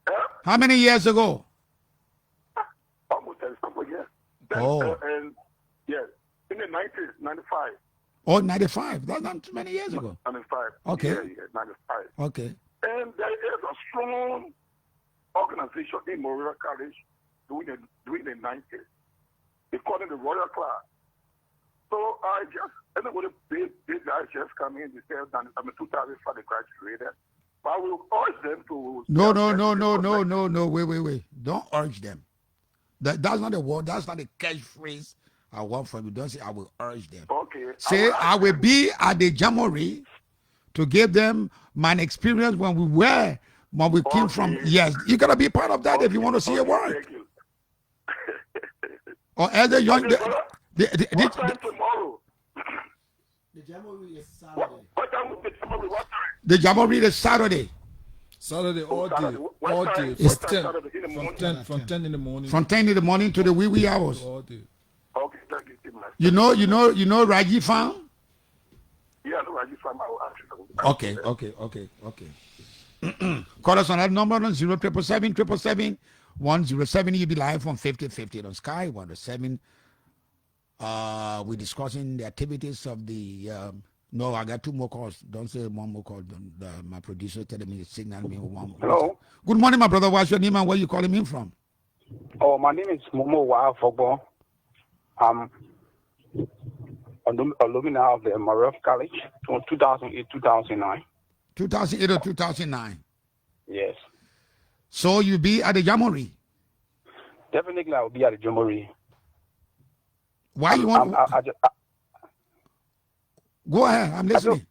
S13: Yeah.
S1: How many years ago?
S13: Almost 30 something, yeah.
S1: Oh.
S13: And yeah, in the 90s, 95.
S1: Oh, 95. That's not too many years ago.
S13: 95.
S1: Okay.
S13: Yeah, 95.
S1: Okay.
S13: And there is a strong organization in Monrovia College during the 90s. They call it the Royal Class. So I just, anybody big guys just come in, they say, 2005 they graduated. But I will urge them to...
S1: No. Wait. Don't urge them. That's not a word. That's not a catchphrase I want from you. Don't say I will urge them.
S13: Okay.
S1: Say I will be at the Jamboree to give them my experience when we came from. Yes, you gotta be part of that if you want to see a work.
S13: Thank you.
S1: Or as a young.
S13: What time tomorrow?
S8: The Jamboree is Saturday.
S13: What time will the Jamboree? What time?
S1: The Jamboree is Saturday.
S10: Saturday all day.
S13: Saturday. What
S10: All
S13: time?
S10: day.
S13: What
S10: From
S13: time
S10: 10,
S13: Saturday? In the morning?
S10: from 10 in the morning.
S1: From 10 in the morning to the wee hours.
S10: All day.
S13: Okay, thank you, Tim.
S1: You know Raji Farm?
S13: Yeah, no, I just find my actually.
S1: Okay. Call us on that number on 0777 107. You'll be live on 5050 on Sky 107. We're discussing the activities of the. No, I got 2 more calls. Don't say 1 more call. My producer telling me to signal me 1 more.
S11: Hello.
S1: Good morning, my brother. What's your name and where you calling me from?
S11: Oh, my name is Momo Wafogbo. I'm alumni of the Monrovia College from 2008, 2009.
S1: 2008 or 2009.
S11: Yes.
S1: So you be at the Jamboree.
S11: Definitely, I will be at the Jamboree.
S1: Why you want? Go ahead. I'm listening.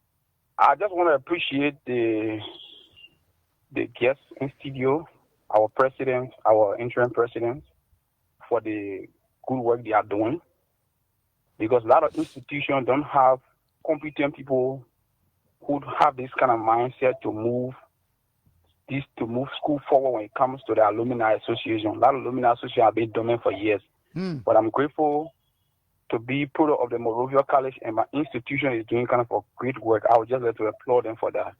S11: I just want to appreciate the guests in studio, our president, our interim president, for the good work they are doing. Because a lot of institutions don't have competent people who have this kind of mindset to move school forward when it comes to the alumni association. A lot of alumni associations have been dormant for years. But I'm grateful to be product of the Monrovia College, and my institution is doing kind of a great work. I would just like to applaud them for that.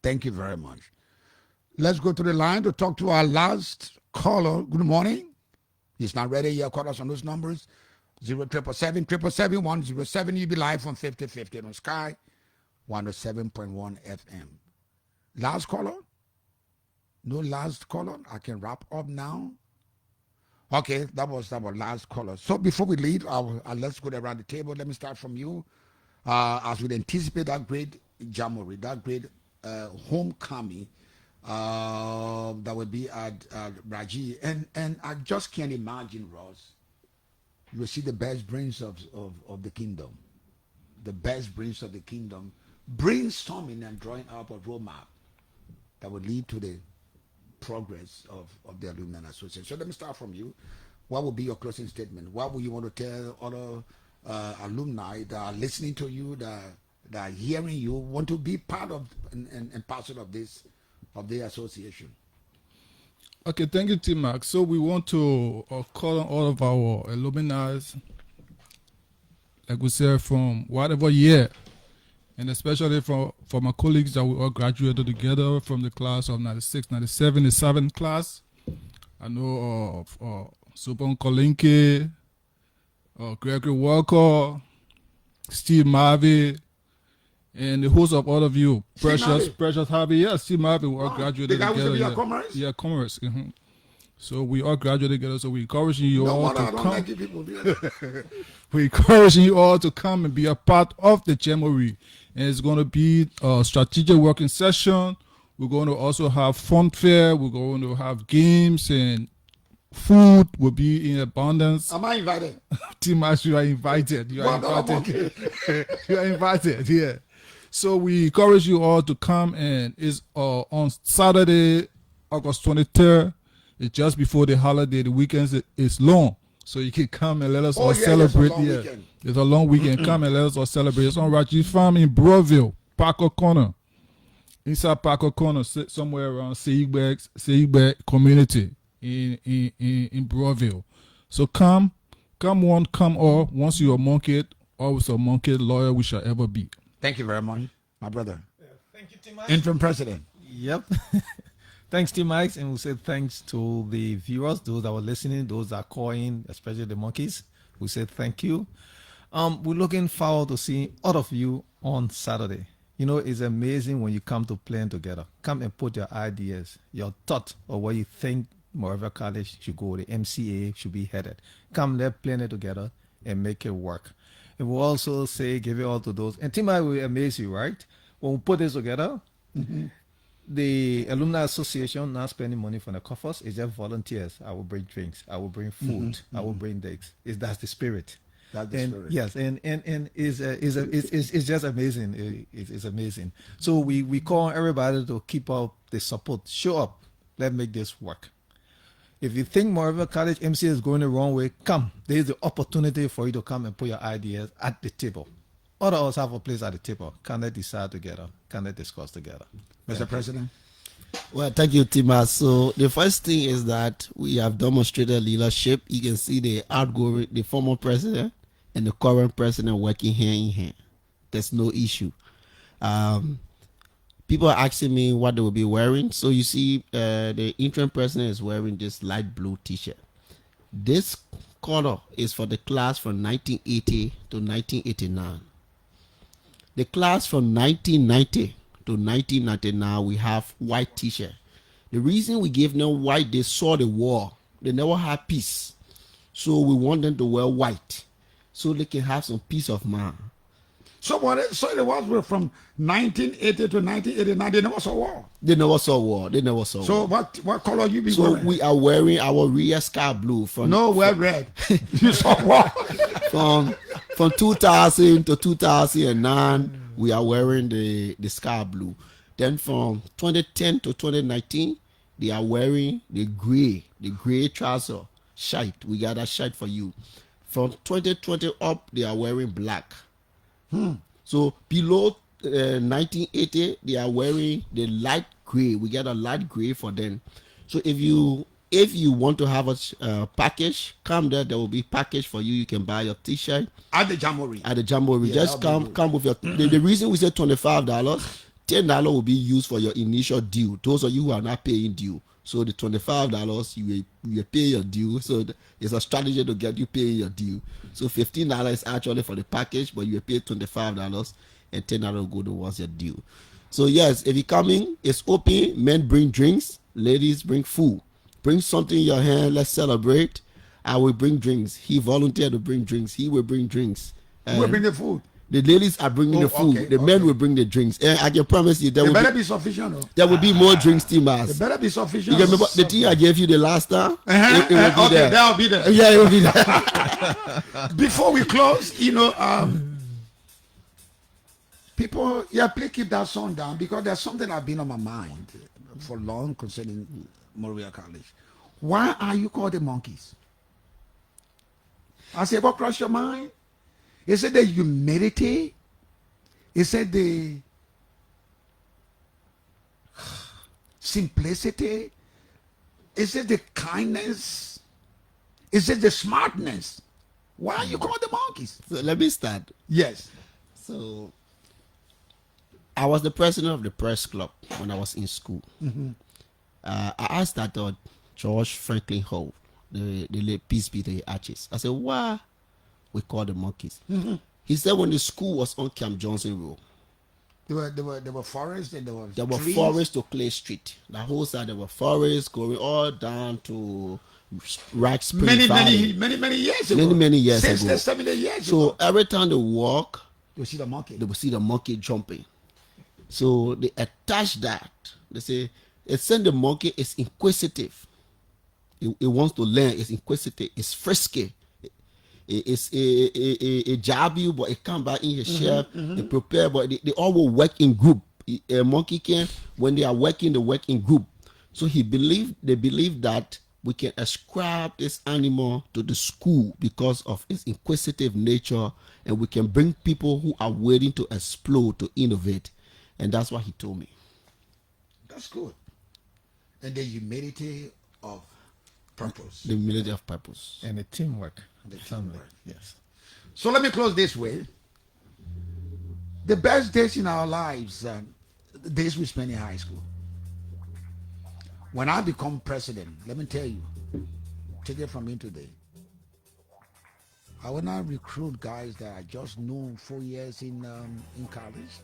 S1: Thank you very much. Let's go to the line to talk to our last caller. Good morning. He's not ready yet. Call us on those numbers. 0777 107. You'll be live on 5050 on Sky 107.1 FM. Last caller. No last caller. I can wrap up now. Okay, that was our last caller. So before we leave, let's go around the table. Let me start from you. As we anticipate that great Jamboree, that great homecoming that will be at Raji, and I just can't imagine, Ross. You will see the best brains of the kingdom, the best brains of the kingdom, brainstorming and drawing up a roadmap that will lead to the progress of the Alumni Association. So let me start from you. What will be your closing statement? What would you want to tell other alumni that are listening to you, that are hearing you, want to be part of and parcel of the association?
S10: Okay, thank you, T Max. So we want to call on all of our alumni, like we said, from whatever year, and especially for my colleagues that we all graduated together from the class of 96, 97, the 7th class. I know of Supon Kolinke, Gregory Walker, Steve Marvey, and the host of all of you, Precious Harvey. Yeah, Steve Marvey, we all graduated together.
S1: Yeah, commerce?
S10: Yeah, commerce. So we all graduated together. So we encouraging you all to come.
S1: Like people
S10: We're encouraging you all to come and be a part of the Jamboree. And it's going to be a strategic working session. We're going to also have fun fair. We're going to have games, and food will be in abundance.
S1: Am I invited?
S10: Timas, you are invited. You are invited. You are invited. Yeah. So we encourage you all to come, and it's on Saturday, August 23rd. It's just before the holiday. The weekends is long, so you can come and let us all celebrate. It's a long weekend. Come and let us all celebrate. It's on Raji Farm in Broville, Parker Corner. Inside Parker Corner, somewhere around Seigbe community in Broville. So come one, come all. Once you're a monkey, always a monkey lawyer we shall ever be.
S1: Thank you very much, my brother.
S9: Thank you, Tim.
S1: Interim president.
S9: Yep. Thanks, Tim Mike, and we say thanks to the viewers, those that were listening, those that are calling, especially the monkeys. We say thank you. We're looking forward to seeing all of you on Saturday. You know, it's amazing when you come to plan together. Come and put your ideas, your thought, or where you think Monrovia College should go, the MCA should be headed. Come, let's plan it together and make it work. And we'll also say, give it all to those. And Tim, I will amaze you, right? When we put this together, the Alumni Association not spending money from the coffers. It's just volunteers. I will bring drinks. I will bring food. I will bring dates. That's the spirit.
S1: That's the spirit.
S9: Yes, and it's just amazing. It's amazing. So we call on everybody to keep up the support. Show up. Let's make this work. If you think Monrovia College MCA is going the wrong way, come. There is the opportunity for you to come and put your ideas at the table. All of us have a place at the table. Can they decide together? Can they discuss together?
S1: Mr. President?
S8: Well, thank you, Tima. So the first thing is that we have demonstrated leadership. You can see the former president and the current president working hand in hand. There's no issue. People are asking me what they will be wearing. So you see, the interim president is wearing this light blue T-shirt. This color is for the class from 1980 to 1989. The class from 1990 to 1999, we have white T-shirt. The reason we gave them white, they saw the war. They never had peace. So we want them to wear white so they can have some peace of mind.
S1: So the wars were from 1980 to 1989. They never saw war.
S8: They never saw war. They never saw
S1: war. So what color you be wearing?
S8: So we are wearing our real sky blue.
S1: Wear red. You saw war.
S8: From 2000 to 2009, we are wearing the sky blue. Then from 2010 to 2019, they are wearing the gray trouser shirt. We got a shirt for you. From 2020 up, they are wearing black. So below 1980, they are wearing the light gray. We got a light gray for them. So if you want to have a package, come there. There will be package for you. You can buy your T-shirt
S1: at the Jamboree.
S8: Yeah, just come with your. The reason we say $25, $10 will be used for your initial due. Those of you who are not paying due. So the $25 you will pay your due. So it's a strategy to get you paying your due. So $15 is actually for the package, but you will pay $25 and $10 will go towards your due. So yes, if you're coming, it's open. Men bring drinks. Ladies, bring food. Bring something in your hand. Let's celebrate. I will bring drinks. He volunteered to bring drinks. He will bring drinks.
S1: Who will bring the food?
S8: The ladies are bringing the food.
S1: Okay,
S8: the men will bring the drinks. And I can promise you there will
S1: better be sufficient.
S8: There will be more drinks, Timas.
S1: It better be sufficient.
S8: You remember the tea I gave you the last time? It will be
S1: okay,
S8: there.
S1: that'll be there.
S8: Yeah, it will be there.
S1: Before we close, people, please keep that song down because there's something that's been on my mind for long concerning Monrovia College. Why are you called the monkeys? I said, what crossed your mind? He said the humility. He said the simplicity. He said the kindness. He said the smartness. Why are you called the monkeys?
S8: So let me start.
S1: Yes.
S8: So I was the president of the press club when I was in school. I asked that George Franklin Hall, the late peace be to the arches. I said, why we call the monkeys? He said when the school was on Camp Johnson Road,
S1: there were forests and there were trees.
S8: Forests to Clay Street. The whole side there were forests going all down to Rack Spring Valley.
S1: Many years ago.
S8: Many years ago.
S1: 60, 70 years
S8: so
S1: ago.
S8: every time they walk,
S1: you see the monkey.
S8: They will see the monkey jumping. So they attach that. They say it's saying the monkey is inquisitive. It wants to learn. It's inquisitive. It's frisky. It jab you, but it come back in his shell. They prepare, but they all will work in group. A monkey can, when they are working, they work in group. So they believe that we can ascribe this animal to the school because of its inquisitive nature, and we can bring people who are waiting to explore, to innovate. And that's what he told me.
S1: That's good. And the humility of purpose.
S8: The humility of purpose.
S9: And the teamwork.
S1: The teamwork.
S9: Yes.
S1: So let me close this way. The best days in our lives, the days we spend in high school. When I become president, let me tell you, take it from me today. I will not recruit guys that I just knew 4 years in college.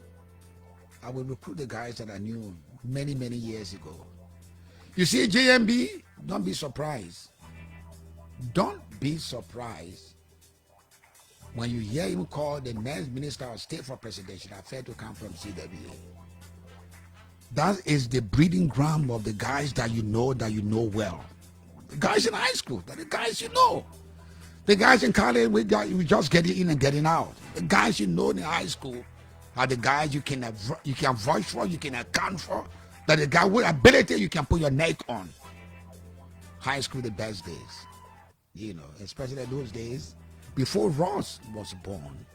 S1: I will recruit the guys that I knew many years ago. You see, JMB, don't be surprised. Don't be surprised when you hear him call the next minister of state for presidential affairs to come from CWA. That is the breeding ground of the guys that you know well. The guys in high school, that the guys you know. The guys in college, we just getting in and getting out. The guys you know in high school are the guys you can voice for, you can account for. That the guy with ability you can put your neck on. High school, the best days. You know, especially those days before Ross was born,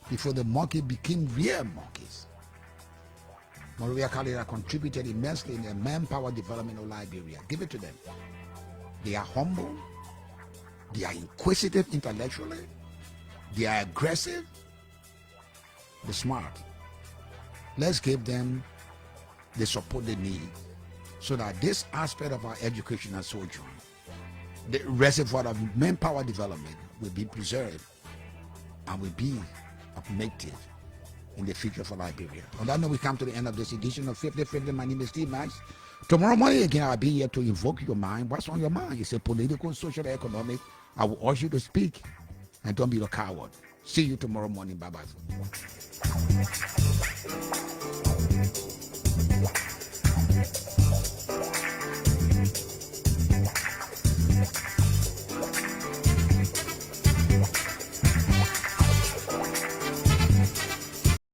S1: before the monkey became real monkeys. Monrovia College has contributed immensely in the manpower development of Liberia. Give it to them. They are humble. They are inquisitive intellectually. They are aggressive. They're smart. Let's give them the support they need so that this aspect of our educational sojourn, the reservoir of manpower development, will be preserved and will be objective in the future for Liberia. On that note, we come to the end of this edition of 50/50. My name is Steve Max. Tomorrow morning again, I'll be here to invoke your mind. What's on your mind? It's a political, social, economic. I will urge you to speak and don't be a coward. See you tomorrow morning. Bye-bye.